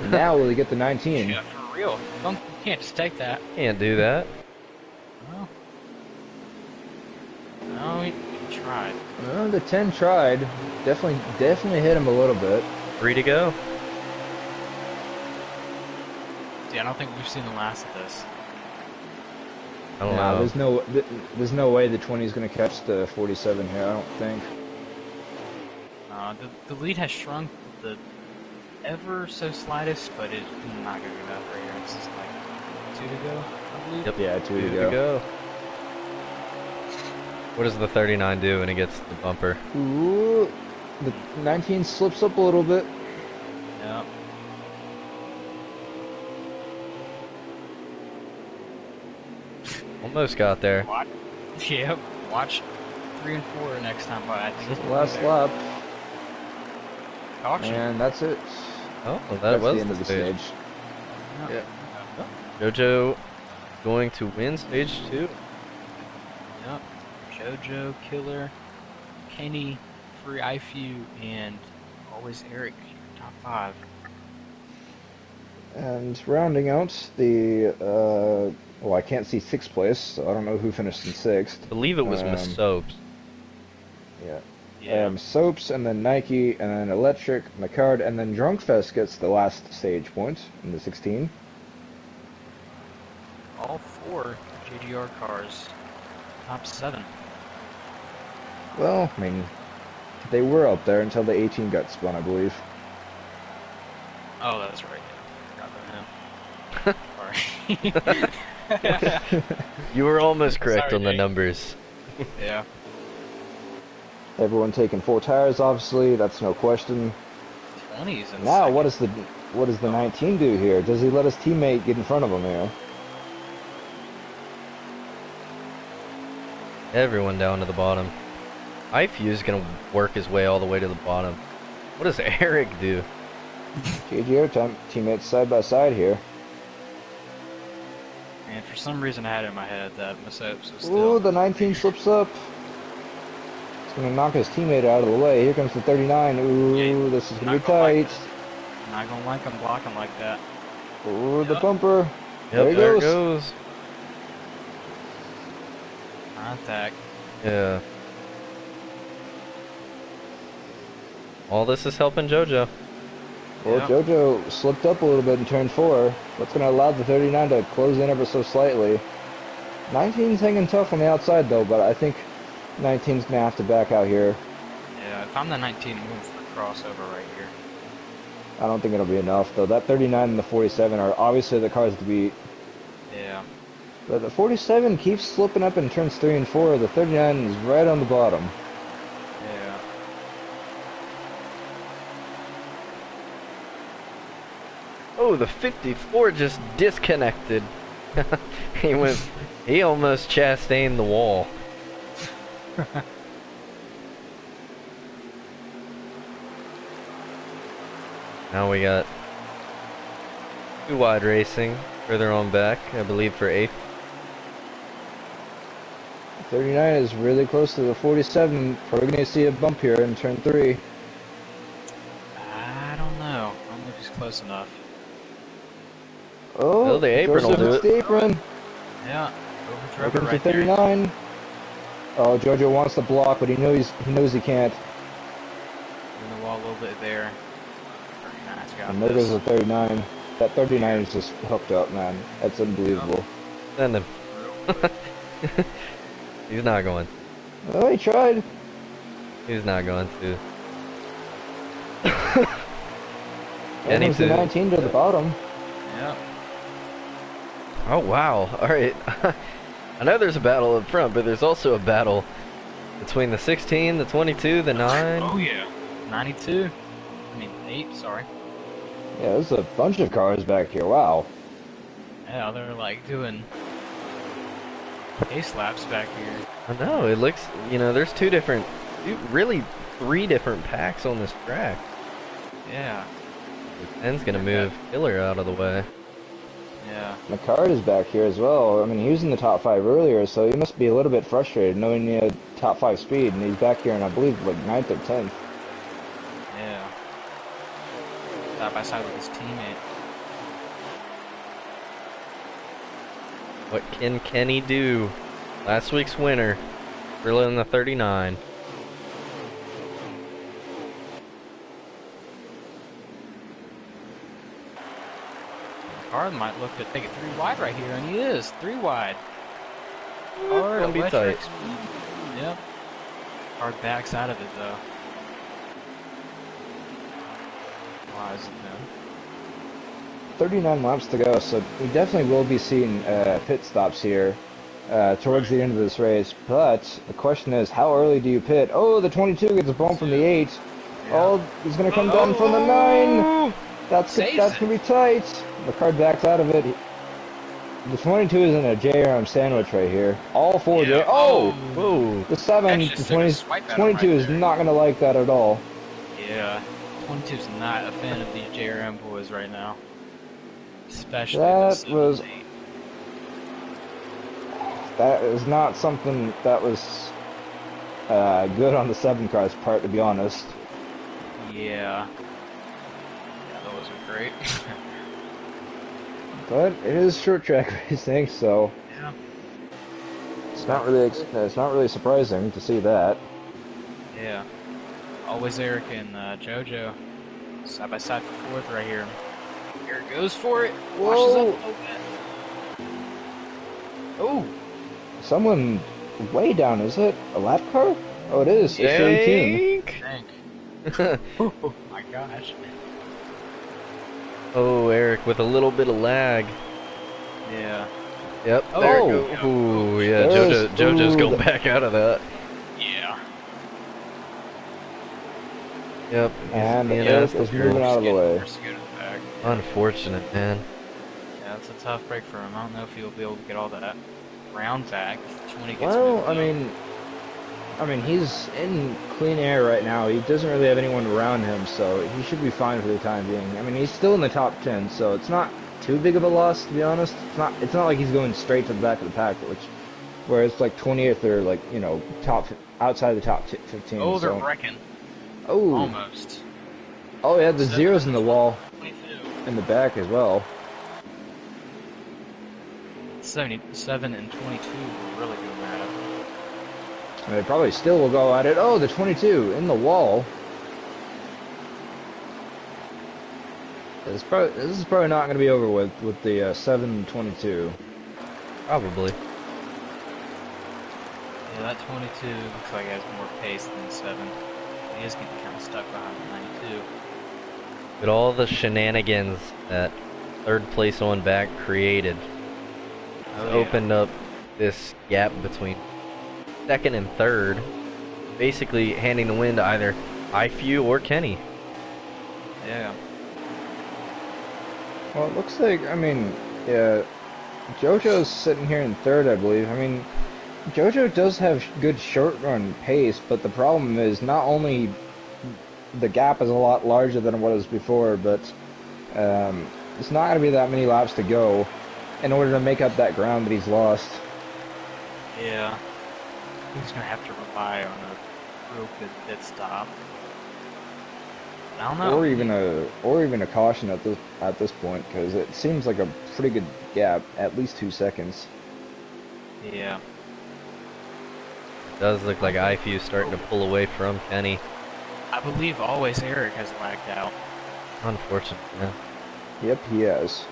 C: Now will he get the 19?
B: Yeah, for real. You can't just take that.
A: Can't do that.
B: Well, no, he tried.
C: Well, the 10 tried. Definitely hit him a little bit.
A: 3 to go.
B: See, I don't think we've seen the last of this.
A: I don't know.
C: There's no way the 20 is going to catch the 47 here, I don't think.
B: The lead has shrunk the ever so slightest, but it's not going to be enough right here. It's just like 2 to go, I believe.
A: Yep.
C: Yeah, 2
A: 2
C: to go.
A: What does the 39 do when he gets the bumper?
C: Ooh, the 19 slips up a little bit.
B: Yep.
A: Almost got there.
B: Yep. Watch 3 and 4 next time by. I think
C: This is the last lap.
B: Auction.
C: And that's it.
A: Oh, well, that
C: That's
A: was
C: the end of the stage.
B: Yeah.
A: JoJo going to win stage 2.
B: Yep. JoJo, Killer, Kenny, Free IFU, and Always Eric, top 5.
C: And rounding out the, well, I can't see 6th place, so I don't know who finished in 6th.
A: I believe it was masopes.
C: Yeah.
B: Yeah.
C: Soaps, and then Nike, and then Electric, Macard, and then Drunkfest gets the last stage point in the 16.
B: All 4 JGR cars, top 7.
C: Well, I mean, they were up there until the 18 got spun, I believe.
B: Oh, that's right. Yeah. Forgot about him. Sorry.
A: You were almost correct
B: Sorry,
A: on the
B: Nick.
A: numbers.
B: Yeah.
C: Everyone taking 4 tires, obviously, that's no question.
B: 20s and
C: Now,
B: second.
C: what does the 19 do here? Does he let his teammate get in front of him here?
A: Everyone down to the bottom. IFU is going to work his way all the way to the bottom. What does Eric do?
C: JGR teammates side by side here.
B: And for some reason I had it in my head that Masopes was
C: Ooh,
B: still...
C: the 19 slips up. It's going to knock his teammate out of the way. Here comes the 39. Ooh,
B: Yeah,
C: this is going to
B: not
C: be
B: gonna like
C: tight.
B: I'm not gonna like him blocking like that.
C: Ooh, the
B: Yep.
C: bumper.
A: Yep,
C: There he
A: there it
C: goes.
A: goes.
B: Contact.
A: Yeah. All this is helping JoJo.
C: Well,
B: Yep.
C: JoJo slipped up a little bit in turn 4. That's going to allow the 39 to close in ever so slightly. 19's hanging tough on the outside, though, but I think 19's going to have to back out here.
B: Yeah, if I'm the 19, I'm moving for a crossover right here.
C: I don't think it'll be enough, though. That 39 and the 47 are obviously the cars to beat.
B: Yeah.
C: But the 47 keeps slipping up in turns 3 and 4. The 39 is right on the bottom.
B: Yeah.
A: Oh, the 54 just disconnected. He almost chastained the wall. Now we got 2 wide racing further on back, I believe for 8th.
C: 39 is really close to the 47. We're going to see a bump here in turn 3.
B: I don't know. I don't know if he's close enough.
C: Oh,
A: Well, the apron will
C: Joseph
A: do
C: hits
A: it.
C: the apron.
B: Yeah. Over
C: Here
B: Trevor
C: comes
B: right
C: the
B: there.
C: 39. Oh, JoJo wants to block, but he knows he can't.
B: In the wall a little bit there. 39's got
C: And there goes
B: this.
C: the 39. That 39 is just hooked up, man. That's unbelievable.
A: Send him. He's not going.
C: Oh, he tried.
A: He's not going to.
C: There
A: Kenny
C: comes the
A: too.
C: 19 to the bottom.
B: Yeah.
A: Oh wow! All right. I know there's a battle up front, but there's also a battle between the 16, the 22, the 9.
B: Oh yeah. 92. I mean 8. Sorry.
C: Yeah, there's a bunch of cars back here. Wow.
B: Yeah, they're like doing pace laps back here.
A: I know. It looks. There's really 3 different packs on this track.
B: Yeah.
A: The 10's gonna move Killer out of the way.
B: Yeah.
C: Macard is back here as well. I mean, he was in the top 5 earlier, so he must be a little bit frustrated knowing he had top 5 speed, and he's back here in, I believe, like 9th or 10th.
B: Yeah. Side by side with his teammate.
A: What can Kenny do? Last week's winner, really in the 39.
B: Card might look to take it 3 wide right here, and he is 3 wide.
A: Gonna be tight.
B: Yep. Card backs out of it though. Why is it no?
C: 39 laps to go, so we definitely will be seeing pit stops here towards the end of this race. But the question is, how early do you pit? Oh, the 22 gets a bump from the 8.
B: Yeah.
C: Oh, he's going to come down from the 9. That's
B: Saves
C: going
B: it.
C: to be tight. The card backs out of it. The 22 is in a J-arm sandwich right here. All 4
B: Yeah.
C: J. Oh!
A: Whoa!
C: The 7,
B: Actually
C: the
B: just took a
C: 20,
B: swipe at him
C: 22
B: right
C: is
B: there.
C: not going to like that at all.
B: Yeah. 22's not a fan of these JRM boys right now. Especially
C: That
B: the
C: was
B: 7-8.
C: that is not something that was good on the 7 car's part, to be honest.
B: Yeah. Yeah, that wasn't great.
C: But it is short track racing, so
B: Yeah.
C: it's not really surprising to see that.
B: Yeah. Always Eric and JoJo. Side by side for 4th right here. Eric goes for it. Washes up a
C: Whoa!
B: little bit. Oh!
C: Someone way down, is it? A lap car? Oh, it is. It's Shirley Kuhn.
B: Dang. Oh my gosh.
A: Oh, Eric with a little bit of lag.
B: Yeah.
A: Yep.
B: Oh,
A: There
C: oh.
A: it goes. Ooh, yeah.
C: There's-
A: JoJo's
C: ooh,
A: going
C: the-
A: back out of that.
B: Yeah.
A: Yep.
C: And
A: being
C: Eric
A: asked
C: is
A: up here.
C: moving out of the way.
B: Forced to go to the back.
A: Unfortunate, man.
B: Yeah, that's a tough break for him. I don't know if he'll be able to get all that round back. If 20 gets
C: Well,
B: moved
C: I mean, he's in clean air right now. He doesn't really have anyone around him, so he should be fine for the time being. I mean, he's still in the top 10, so it's not too big of a loss, to be honest. It's not like he's going straight to the back of the pack, where it's like 20th or like, you know, outside the top 15.
B: Oh, they're
C: so.
B: wrecking.
C: Oh,
B: Almost.
C: oh yeah, the zeros in the wall
B: 22.
C: in the back as well.
B: 77 and 22 were really doing that.
C: And they probably still will go at it. Oh, the 22 in the wall. This is probably not going to be over with the 722.
A: Probably.
B: Yeah, that 22 looks like it has more pace than the 7. He is getting kind of stuck behind the 92.
A: But all the shenanigans that third place on back created opened up this gap between second and third, basically handing the win to either IFU or Kenny.
B: Yeah.
C: Well, it looks like, I mean, yeah, JoJo's sitting here in third, I believe. I mean, JoJo does have good short run pace, but the problem is not only the gap is a lot larger than it was before, but it's not going to be that many laps to go in order to make up that ground that he's lost.
B: Yeah. He's going to have to rely on a real good pit stop. I don't know.
C: Or even a caution at this point, because it seems like a pretty good gap, at least 2 seconds.
B: Yeah.
A: It does look like IFU starting to pull away from Kenny.
B: I believe Always Eric has lagged out.
A: Unfortunate, yeah.
C: Yep, he has.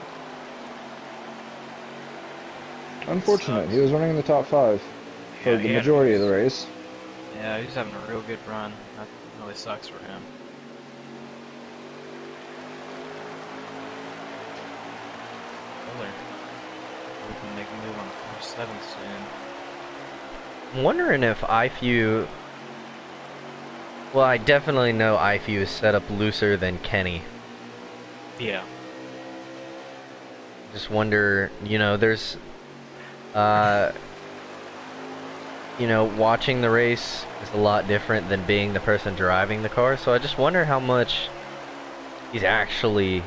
C: Unfortunate.
B: Sucks.
C: He was running in the top 5 for
B: Yeah,
C: the
B: he had-
C: majority of the race.
B: Yeah, he's having a real good run. That really sucks for him. Miller. We can make a move on 47 soon.
A: I'm wondering if IFU... Well, I definitely know IFU is set up looser than Kenny.
B: Yeah.
A: Just wonder, you know, there's... you know, watching the race is a lot different than being the person driving the car, so I just wonder how much he's actually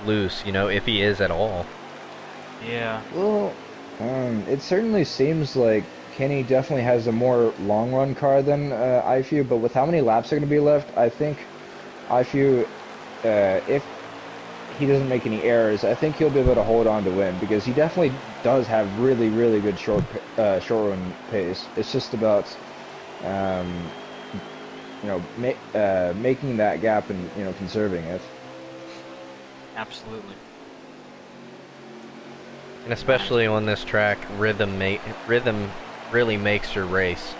A: loose, you know, if he is at all.
B: Yeah.
C: Well, it certainly seems like Kenny definitely has a more long-run car than IFU, but with how many laps are going to be left, I think IFU, if he doesn't make any errors, I think he'll be able to hold on to win, because he definitely does have really, really good short run pace. It's just about, you know, making that gap and, you know, conserving it.
B: Absolutely.
A: And especially on this track, rhythm really makes your race.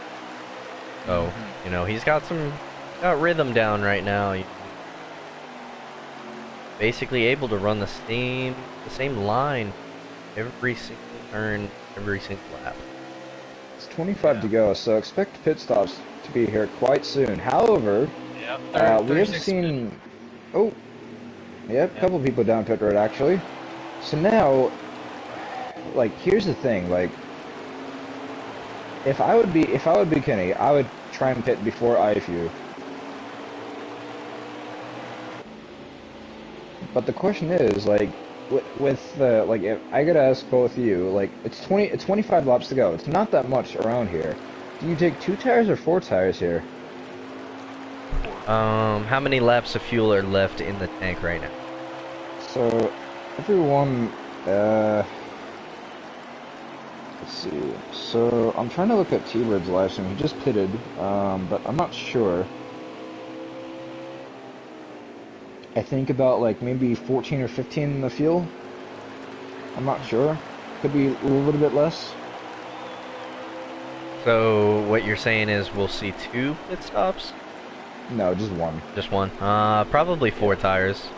A: So, you know, he's got rhythm down right now. Basically able to run the same line every single turn, every single lap.
C: It's 25 to go, so expect pit stops to be here quite soon. However,
B: Yep,
C: we have seen... Oh, yep, a couple people down pit road, actually. So now, like, here's the thing, like, if I would be Kenny, I would try and pit before IFU. But the question is, like, with the like, if I gotta ask both of you, like, it's 25 laps to go. It's not that much around here. Do you take 2 tires or 4 tires here?
A: How many laps of fuel are left in the tank right now?
C: So, everyone, let's see. So, I'm trying to look at T-Bird's live stream. He just pitted, but I'm not sure. I think about like maybe 14 or 15 in the fuel. I'm not sure. Could be a little bit less.
A: So what you're saying is we'll see 2 pit stops?
C: No, just one.
A: Just one. Probably 4 tires.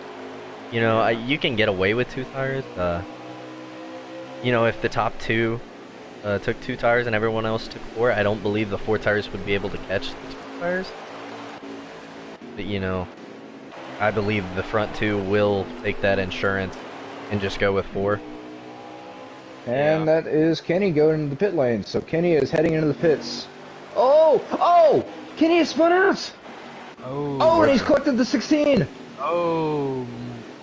A: You know, you can get away with 2 tires. You know, if the top 2 took 2 tires and everyone else took 4, I don't believe the 4 tires would be able to catch the 2 tires. But you know, I believe the front 2 will take that insurance and just go with 4.
C: And that is Kenny going into the pit lane. So Kenny is heading into the pits. Oh! Oh! Kenny has spun out! Oh, and he's collected the 16!
B: Oh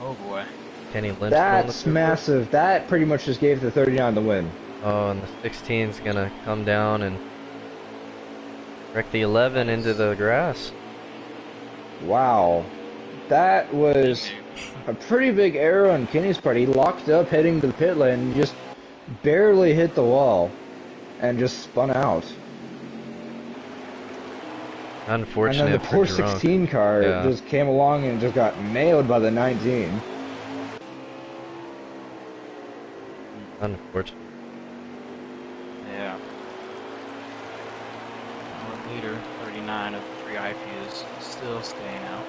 B: boy.
A: Kenny Lynch.
C: That's massive. That pretty much just gave the 39 the win.
A: Oh, and the 16's gonna come down and wreck the 11 into the grass.
C: Wow. That was a pretty big error on Kenny's part. He locked up heading to the pit lane and just barely hit the wall and just spun out.
A: Unfortunate.
C: And then the poor 16 car just came along and just got nailed by the 19.
A: Unfortunate.
B: Yeah. Our leader, 39 of the 3 IPs, still staying out.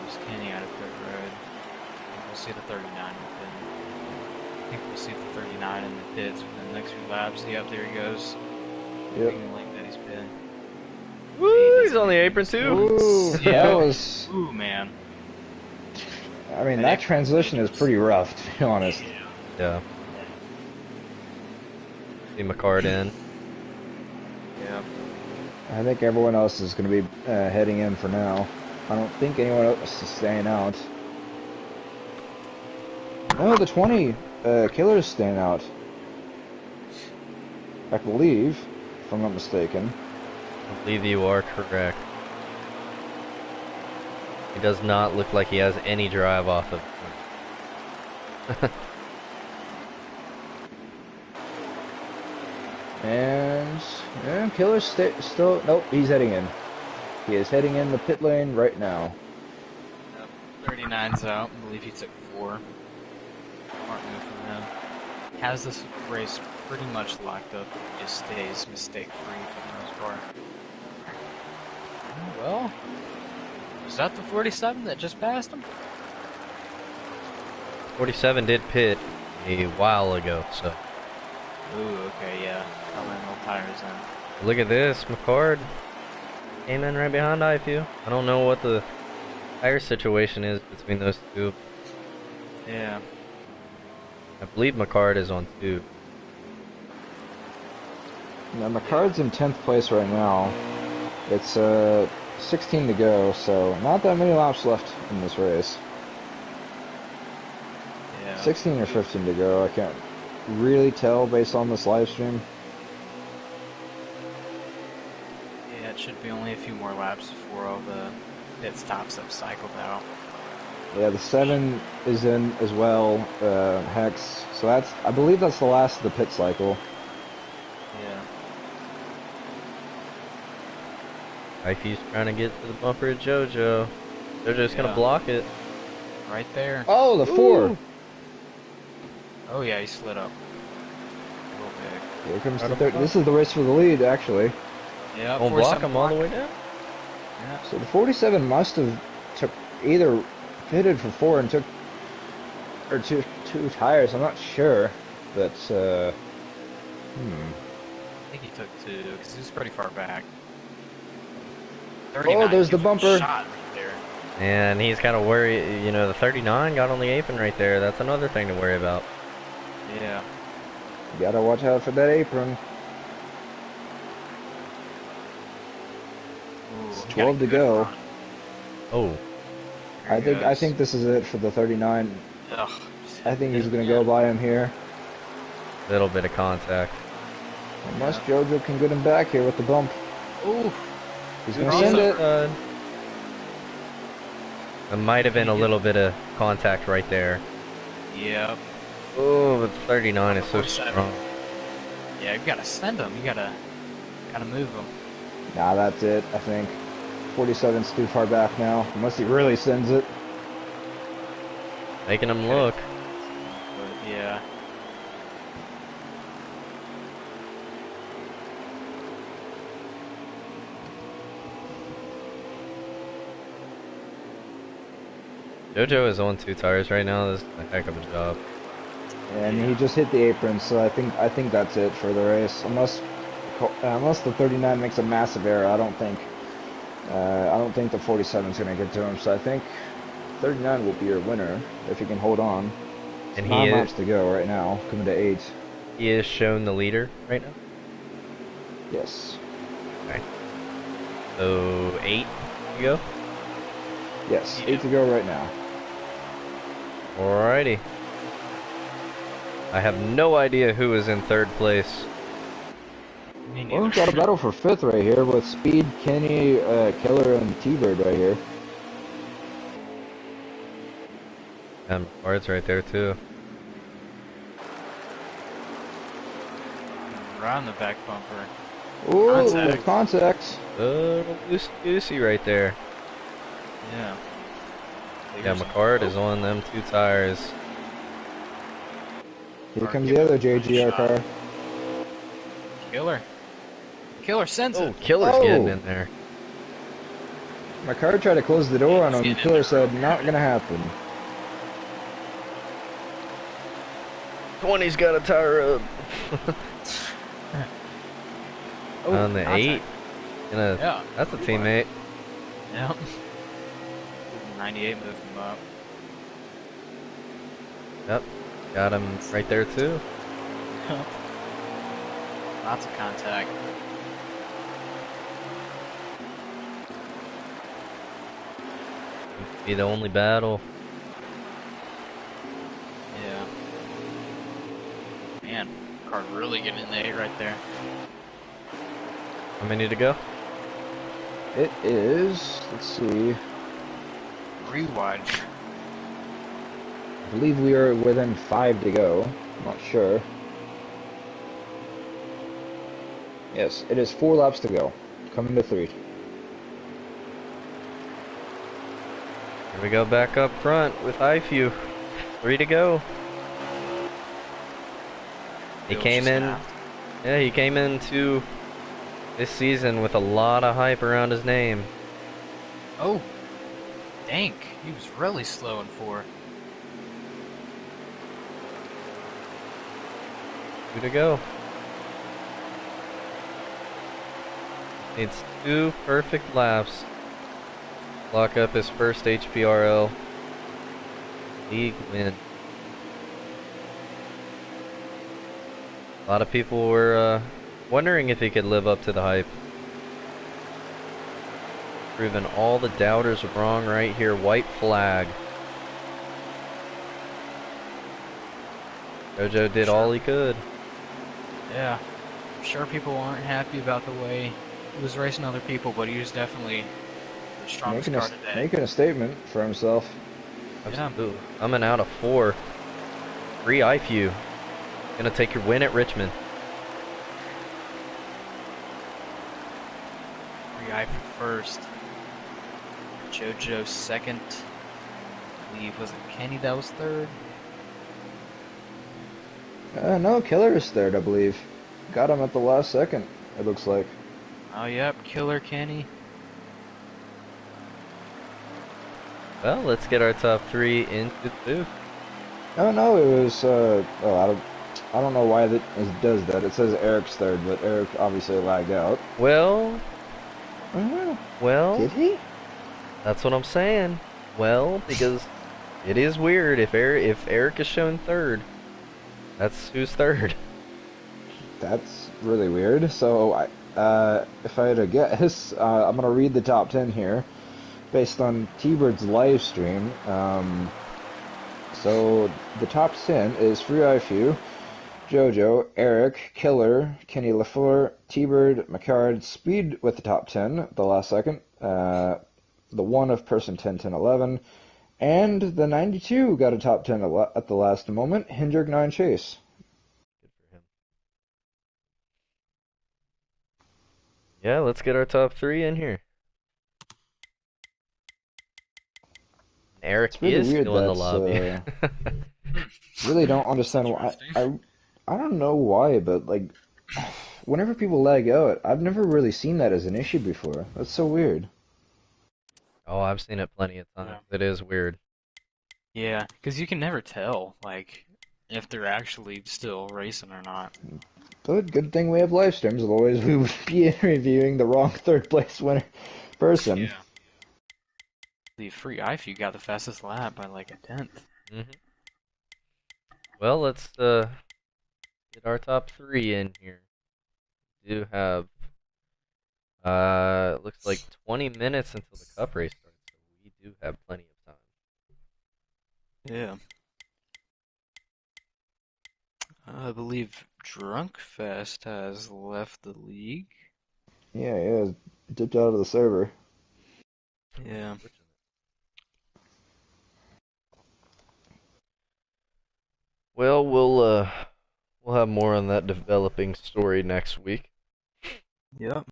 B: There's Kenny out of pit road. We'll see the 39 within. I think we'll see the 39 in the pits within the next few laps. Yep, there he goes.
C: Yep.
B: That he's been.
A: Woo! He's on the apron too.
C: Ooh,
B: Yeah.
C: that was.
B: Ooh, man.
C: I mean, that transition is pretty rough, to be honest.
A: Yeah. See McCard in.
B: Yeah.
C: I think everyone else is going to be heading in for now. I don't think anyone else is staying out. No, the 20 Killer's staying out. I believe, if I'm not mistaken.
A: I believe you are correct. He does not look like he has any drive off of him.
C: And Killer's still... Nope, he's heading in. He is heading in the pit lane right now.
B: 39's out. I believe he took 4. Smart move from him. Has this race pretty much locked up. He just stays mistake-free for the most part. Well, was that the 47 that just passed him?
A: 47 did pit a while ago, so.
B: Ooh, okay, yeah. I'll land no tires in.
A: Look at this, McCard came in right behind IFU. I don't know what the tire situation is between those two.
B: Yeah.
A: I believe McCard is on 2.
C: Now, McCard's in 10th place right now. It's 16 to go, so not that many laps left in this race.
B: Yeah.
C: 16 or 15 to go, I can't really tell based on this live stream.
B: Yeah, it should be only a few more laps before all the pit stops have cycled out.
C: Yeah, the 7 is in as well, Hex. So that's, I believe that's the last of the pit cycle.
B: Yeah.
A: IFU's trying to get to the bumper of JoJo. JoJo's gonna block it.
B: Right there.
C: Oh, the 4!
A: Ooh.
B: Oh yeah, he slid up. A little big.
C: Here comes the 3rd. This is the race for the lead, actually.
B: Yeah,
A: Won't block him all the way down?
B: Yeah.
C: So the 47 must have took either pitted for 4 and took or two tires. I'm not sure, but
B: I think he took 2 because he was pretty far back.
C: Oh, there's the bumper.
B: Shot right there.
A: And he's kind of worried, you know, the 39 got on the apron right there. That's another thing to worry about.
B: Yeah.
C: You gotta watch out for that apron.
B: Ooh,
C: It's
B: he got
C: 12
B: a
C: to
B: good
C: go.
B: run.
A: Oh,
B: There he
C: I
B: goes.
C: think this is it for the 39.
B: Ugh.
C: I think he's gonna
B: Yeah.
C: go by him here.
A: Little bit of contact.
C: Unless JoJo can get him back here with the bump.
B: Ooh.
C: He's
A: Would
C: gonna
A: be
C: send
A: so
C: it.
A: good. There might have been a little bit of contact right there.
B: Yep.
A: Oh, but 39 is so
B: 47.
A: strong.
B: Yeah, you gotta send him. You gotta move him.
C: Nah, that's it. I think 47's too far back now. Unless he really sends it.
A: Making him look.
B: But yeah.
A: JoJo is on 2 tires right now. This is a heck of a job.
C: And he just hit the apron, so I think that's it for the race. Unless the 39 makes a massive error, I don't think the 47 is gonna get to him. So I think 39 will be your winner if he can hold on. It's
A: And
C: 9 laps to go right now, coming to 8.
A: He is shown the leader right now.
C: Yes.
A: Okay. So 8 to go.
C: Yes,
B: Yeah.
C: 8 to go right now.
A: Alrighty. I have no idea who is in 3rd place.
B: Me
C: Well, we've
B: neither.
C: got a battle for 5th right here with Speed, Kenny, Killer, and T-Bird right here.
A: And Bard's right there too.
B: Right on the back bumper.
C: Ooh,
B: Contact.
C: contact.
A: Loosey goosey right there.
B: Yeah.
A: Yeah, McCart is on them 2 tires.
C: Here
B: Or
C: comes
B: give
C: the
B: it
C: other
B: a
C: JGR
B: shot.
C: car.
B: Killer. Killer sends
A: Oh,
B: it.
A: Killer's
C: Oh.
A: getting in there.
C: My car tried to close the door on him.
B: Getting in
C: Killer
B: there.
C: said, not gonna happen.
A: 20's got a tire up.
B: Oh,
A: On the
B: contact.
A: 8.
B: Yeah.
A: That's a teammate.
B: Yep. 98 moved him up.
A: Yep. Got him right there too.
B: Lots of contact.
A: Be the only battle.
B: Yeah. Man, car really getting in the 8 right there.
A: How many to go?
C: It is, let's see,
B: Rewatch.
C: I believe we are within 5 to go. I'm not sure. Yes, it is 4 laps to go. Coming to 3.
A: Here we go back up front with IFU. 3 to go. He
B: Bill's
A: came
B: just
A: in.
B: snapped.
A: Yeah, he came into this season with a lot of hype around his name.
B: Oh, dank. He was really slow in 4.
A: 2 to go. Needs 2 perfect laps. Lock up his first HPRL league win. A lot of people were wondering if he could live up to the hype. Proving all the doubters wrong right here. White flag. JoJo did all he could.
B: Yeah. I'm sure people weren't happy about the way he was racing other people, but he was definitely the strongest car today.
C: Making a statement for himself.
B: Yeah.
A: Absolutely. Coming out of 4. 3 IFU. Gonna take your win at Richmond.
B: 3i for first. JoJo second. I believe, was it Kenny that was third?
C: No, Killer is third, I believe. Got him at the last second, it looks like.
B: Oh, yep. Killer Kenny.
A: Well, let's get our top 3 into the booth.
C: Oh no, it was, I don't know why it does that. It says Eric's third, but Eric obviously lagged out.
A: Well,
C: Oh,
A: well,
C: did he?
A: that's what I'm saying. Well, because it is weird if Eric is shown third, that's who's third.
C: That's really weird. So, if I had to guess, I'm gonna read the top 10 here. based on T-Bird's live stream. So the top 10 is Free IFU, Jojo, Eric, Killer, Kenny LaFleur, T-Bird, McCard, Speed with the top 10, the last second, the one of person 10, 10, 11, and the 92 got a top 10 at the last moment, Hendrick 9 Chase.
A: Good for him. Yeah, let's get our top 3 in here. Eric
C: It's really
A: is
C: weird
A: still in the
C: that
A: lobby.
C: really don't understand why. I don't know why, but like whenever people lag out, I've never really seen that as an issue before. That's so weird.
A: Oh, I've seen it plenty of times.
B: Yeah.
A: It is weird.
B: Yeah, because you can never tell, like, if they're actually still racing or not.
C: But good thing we have live streams, otherwise we would be reviewing the wrong third place winner person.
B: Yeah. The free IFU got the fastest lap by like a tenth.
A: hmm Well, let's get our top 3 in here. We do have looks like 20 minutes until the cup race starts, so we do have plenty of time.
B: Yeah. I believe Drunk Fest has left the league.
C: Yeah, dipped out of the server.
B: Yeah.
A: Unfortunate. Well, we'll have more on that developing story next week.
B: Yep.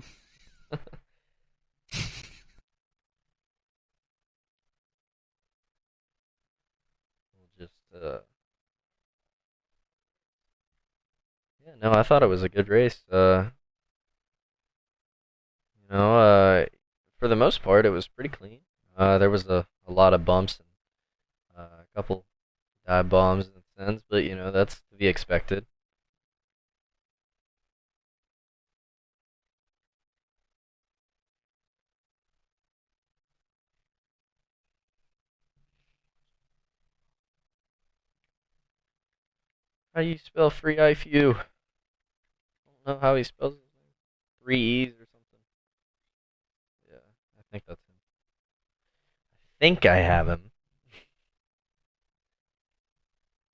A: We'll just yeah, no, I thought it was a good race. You know, for the most part, it was pretty clean. There was a lot of bumps and a couple dive bombs and sends, but you know that's to be expected. How do you spell free IFU? I don't know how he spells his name. 3 E's or something. Yeah, I think that's him. I think I have him.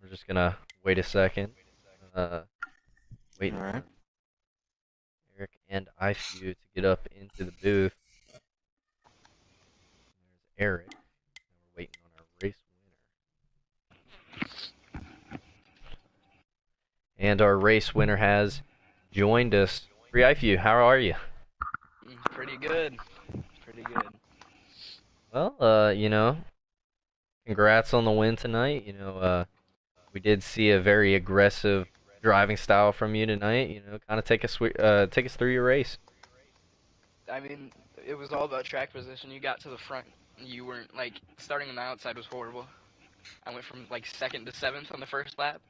A: We're just gonna wait a second. Waiting
B: All
A: for
B: right.
A: Eric and IFU to get up into the booth. There's Eric. And we're waiting on our race winner. And our race winner has joined us. Free IFU, how are you?
D: Pretty good. Pretty good.
A: Well, you know, congrats on the win tonight. You know, we did see a very aggressive driving style from you tonight. You know, kind of take us through your race.
D: I mean, it was all about track position. You got to the front. You weren't, like, starting on the outside was horrible. I went from, like, 2nd to 7th on the first lap.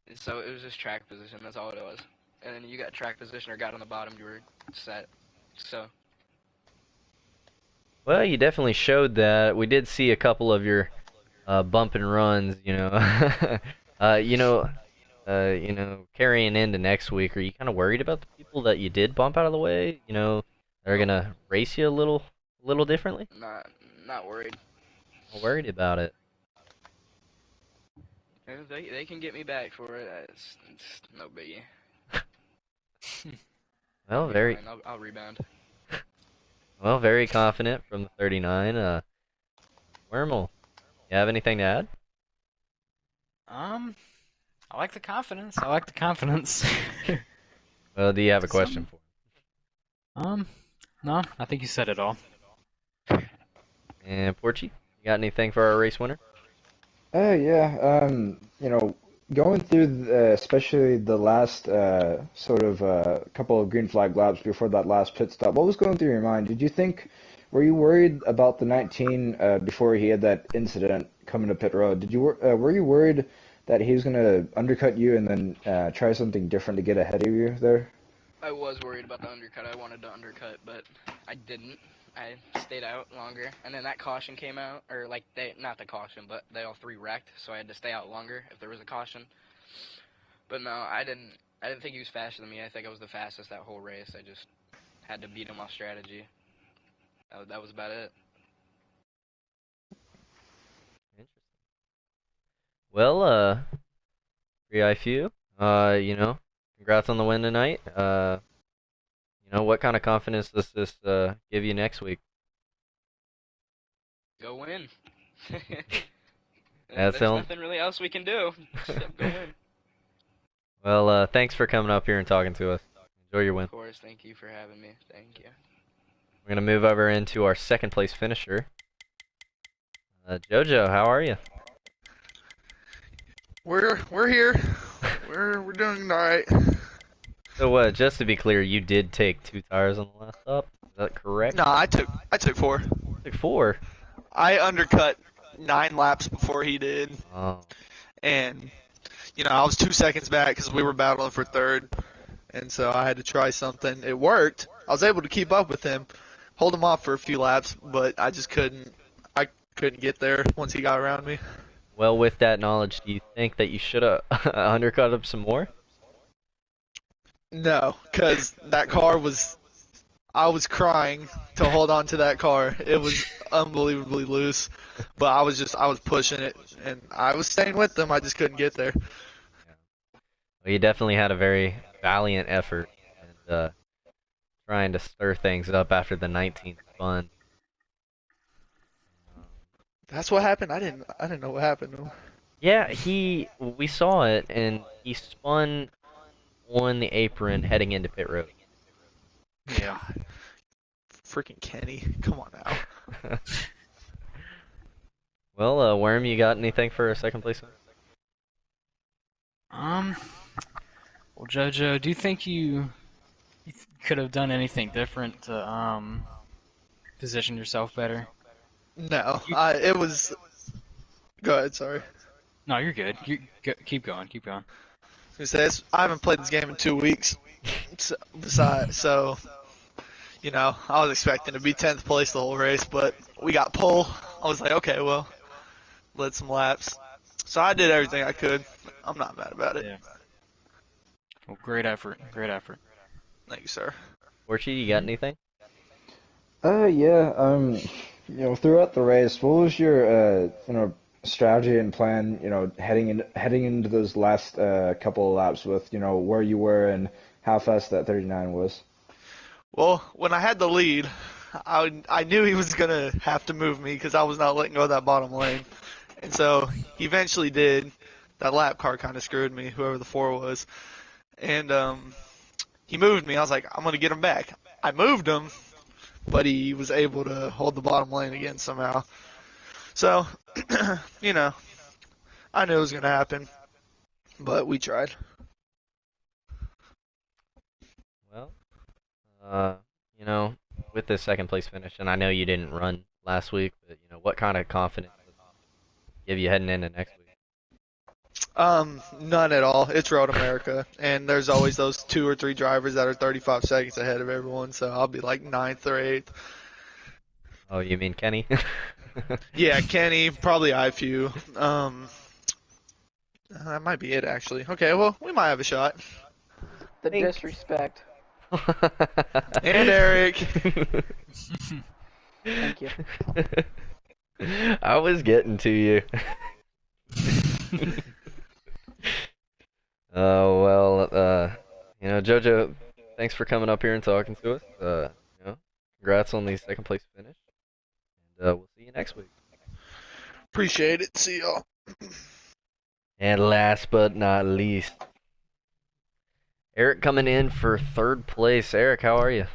D: And so it was just track position. That's all it was. And then you got track position or got on the bottom, you were set. So,
A: Well, you definitely showed that. We did see a couple of your bump and runs. You know, uh, you know, carrying into next week. Are you kind of worried about the people that you did bump out of the way? You know, they're
D: nope,
A: gonna race you a little differently.
D: not worried.
A: Not worried about it.
D: And they can get me back for it. It's no biggie. I'll
A: Well,
D: be
A: very
D: fine. I'll rebound.
A: very confident from the 39. Wormel, you have anything to add?
B: I like the confidence. I like the confidence.
A: Well, do you have a question
B: Some-
A: for
B: No, I think you said it all.
A: him? And Porchy, you got anything for our race winner?
C: Yeah, going through especially the last sort of couple of green flag laps before that last pit stop, what was going through your mind? Were you worried about the 19 before he had that incident coming to pit road? Were you worried that he was going to undercut you and then try something different to get ahead of you there?
D: I was worried about the undercut. I wanted to undercut, but I didn't. I stayed out longer, and then that caution came out, or like not the caution, but they all three wrecked, so I had to stay out longer if there was a caution. But no, I didn't. I didn't think he was faster than me. I think I was the fastest that whole race. I just had to beat him off strategy. That was about it.
A: Interesting. Well, Free few. Congrats on the win tonight. What kind of confidence does this give you next week?
D: Go win.
A: That's
D: There's nothing really else we can do except go win.
A: Well, thanks for coming up here and talking to us. Enjoy your win.
D: Of course, thank you for having me. Thank you.
A: We're gonna move over into our second place finisher. Jojo, how are you?
E: We're here. We're doing all right.
A: So, just to be clear, you did take 2 tires on the last stop. Is that correct?
E: No, I took 4.
A: You took 4.
E: I undercut 9 laps before he did,
A: Oh.
E: and I was 2 seconds back because we were battling for third, and so I had to try something. It worked. I was able to keep up with him, hold him off for a few laps, but I just couldn't. I couldn't get there once he got around me.
A: Well, with that knowledge, do you think that you should have undercut him some more?
E: No, because that car was. I was crying to hold on to that car. It was unbelievably loose, but I was pushing it, and I was staying with them. I just couldn't get there.
A: Well, you definitely had a very valiant effort, and trying to stir things up after the 19th spun.
E: That's what happened. I didn't know what happened.
A: Yeah, we saw it, and he spun on the apron heading into pit road.
E: Yeah. Freaking Kenny. Come on now.
A: Well, Worm, you got anything for a second place?
B: Well, JoJo, do you think you could have done anything different to position yourself better?
E: No. It was. Go ahead. Sorry.
B: No, you're good. Keep going. Keep going.
E: I haven't played this game in 2 weeks. So, I was expecting to be 10th place the whole race, but we got pole. I was like, okay, well, led some laps. So I did everything I could. I'm not mad about it.
B: Yeah. Well, great effort. Great effort.
E: Thank you, sir.
A: Orchie, you got anything?
C: Yeah. Throughout the race, what was your strategy and plan, heading into those last couple of laps with, where you were and how fast that 39 was?
E: Well, when I had the lead, I knew he was going to have to move me because I was not letting go of that bottom lane. And so he eventually did. That lap car kind of screwed me, whoever the 4 was. And he moved me. I was like, I'm going to get him back. I moved him, but he was able to hold the bottom lane again somehow. So, I knew it was going to happen, but we tried.
A: Well, with this second place finish, and I know you didn't run last week, but what kind of confidence does it give you heading into next week?
E: None at all. It's Road America, and there's always those 2 or 3 drivers that are 35 seconds ahead of everyone, so I'll be like 9th or 8th.
A: Oh, you mean Kenny?
E: Yeah, Kenny, probably IFU. That might be it, actually. Okay, well, we might have a shot.
D: The disrespect.
E: And Eric.
D: Thank you.
A: I was getting to you. Oh, well, Jojo, thanks for coming up here and talking to us. Congrats on the second place finish. And we'll see you next week.
E: Appreciate it. See y'all.
A: And last but not least, Eric coming in for third place. Eric, how are you?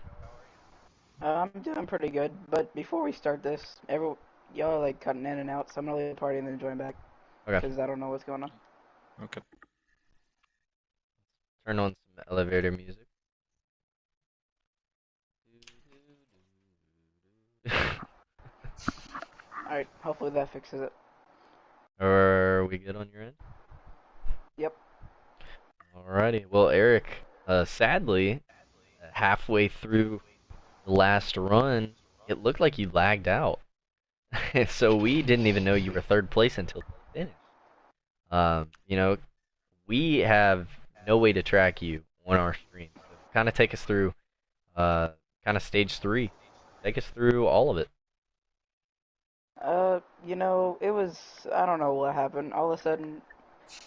F: I'm doing pretty good, but before we start this, y'all are like cutting in and out, so I'm gonna leave the party and then join back.
A: Okay.
F: Because I don't know what's going on.
B: Okay.
A: Turn on some elevator music.
F: Alright, hopefully that fixes it.
A: Are we good on your end?
F: Yep.
A: Alrighty. Well, Eric, sadly, halfway through the last run, it looked like you lagged out. So we didn't even know you were third place until the finish. We have no way to track you on our stream. So kind of take us through kind of stage 3. Take us through all of it.
F: It was, I don't know what happened. All of a sudden,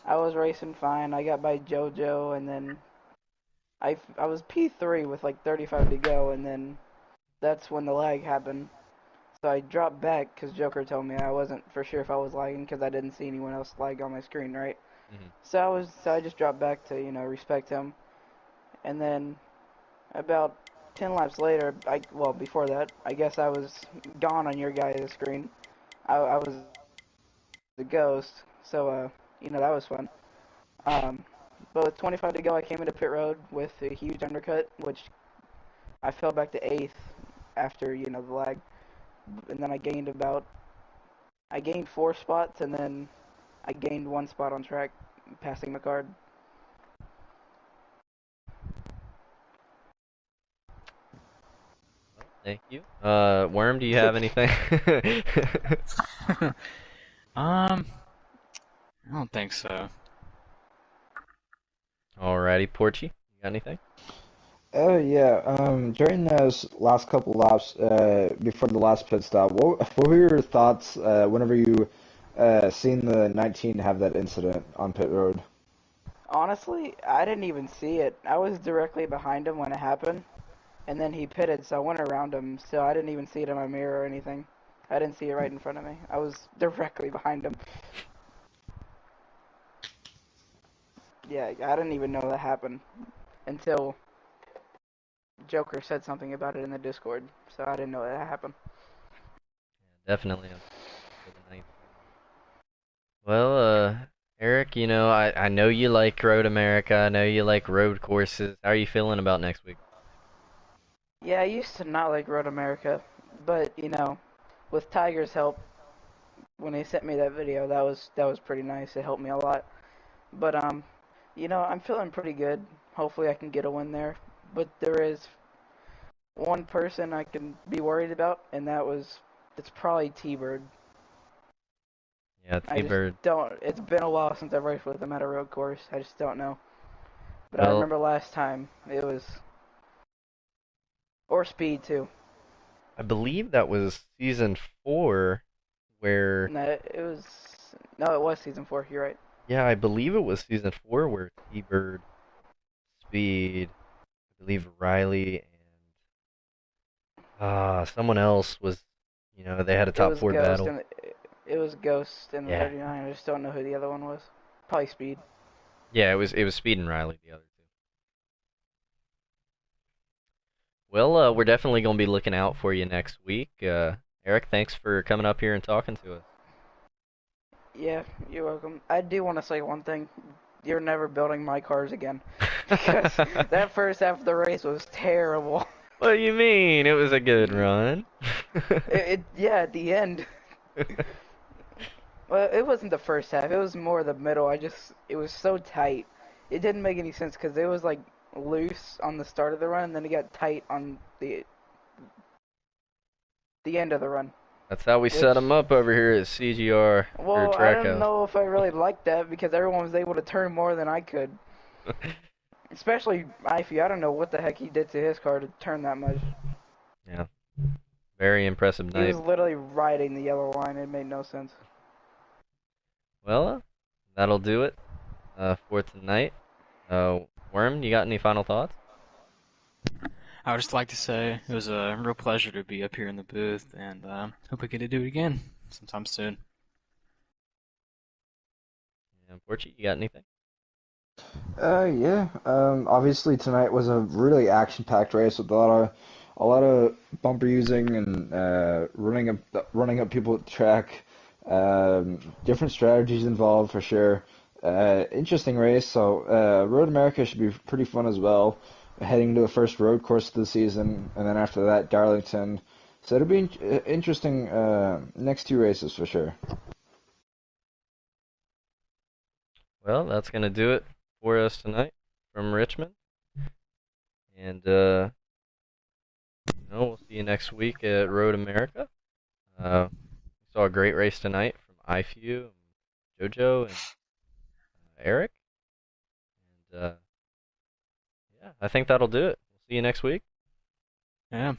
F: I was racing fine. I got by JoJo, and then I was P3 with like 35 to go, and then that's when the lag happened. So I dropped back because Joker told me I wasn't for sure if I was lagging because I didn't see anyone else lag on my screen, right?
A: Mhm.
F: So I just dropped back to respect him, and then about 10 laps later, well before that, I guess I was gone on your guys' screen. I was the ghost, so that was fun. Um, but with 25 to go, I came into pit road with a huge undercut, which I fell back to eighth after the lag, and then I gained 4 spots, and then I gained 1 spot on track, passing McCard.
A: Well, thank you. Worm, do you have anything?
B: I don't think so.
A: Alrighty, Porchy, you got anything?
C: Oh yeah. During those last couple laps, before the last pit stop, what were your thoughts whenever you seen the 19 have that incident on pit road?
F: Honestly, I didn't even see it. I was directly behind him when it happened, and then he pitted, so I went around him, so I didn't even see it in my mirror or anything. I didn't see it right in front of me. I was directly behind him. Yeah, I didn't even know that happened until Joker said something about it in the Discord, so I didn't know that happened.
A: Definitely for the 19. Well, Eric, I know you like Road America. I know you like road courses. How are you feeling about next week?
F: Yeah, I used to not like Road America, but with Tiger's help, when he sent me that video, that was pretty nice. It helped me a lot. But I'm feeling pretty good. Hopefully, I can get a win there. But there is one person I can be worried about, and it's probably T-Bird.
A: Yeah,
F: I just
A: T-Bird.
F: don't. It's been a while since I've raced with him at a road course. I just don't know. But I
A: Well,
F: remember last time it was, or Speed too.
A: I believe that was season 4 where,
F: No, no, it was season 4. You're right.
A: yeah, I believe it was season 4 where T-Bird, Speed, I believe Riley, and someone else was, they had a
F: It
A: top
F: was
A: 4
F: Ghost
A: battle.
F: and it was Ghost in the
A: Yeah.
F: 39. I just don't know who the other one was. Probably Speed.
A: Yeah, it was Speed and Riley, the other two. Well, we're definitely going to be looking out for you next week. Eric, thanks for coming up here and talking to us.
F: Yeah, you're welcome. I do want to say one thing. You're never building my cars again. Because that first half of the race was terrible.
A: What do you mean? It was a good run.
F: Yeah, at the end. Well, it wasn't the first half. It was more the middle. It was so tight. It didn't make any sense because it was like loose on the start of the run, and then it got tight on the end of the run.
A: That's how we
F: Which,
A: set them up over here at CGR or
F: well, I don't
A: Trackhouse.
F: know if I really liked that because everyone was able to turn more than I could. Especially Ify. I don't know what the heck he did to his car to turn that much.
A: Yeah, very impressive
F: He was
A: night.
F: literally riding the yellow line. It made no sense.
A: Well, that'll do it for tonight. Worm, you got any final thoughts?
B: I would just like to say it was a real pleasure to be up here in the booth, and hope we get to do it again sometime soon.
A: And Porchy, you got anything?
C: Yeah. Obviously tonight was a really action-packed race with a lot of bumper using and running up people at the track. Different strategies involved for sure. Interesting race. So Road America should be pretty fun as well. Heading to the first road course of the season, and then after that Darlington. So it'll be interesting next 2 races for sure.
A: Well, that's gonna do it for us tonight from Richmond, and we'll see you next week at Road America. We saw a great race tonight from IFU, JoJo, and Eric, and yeah, I think that'll do it. We'll see you next week.
B: Yeah.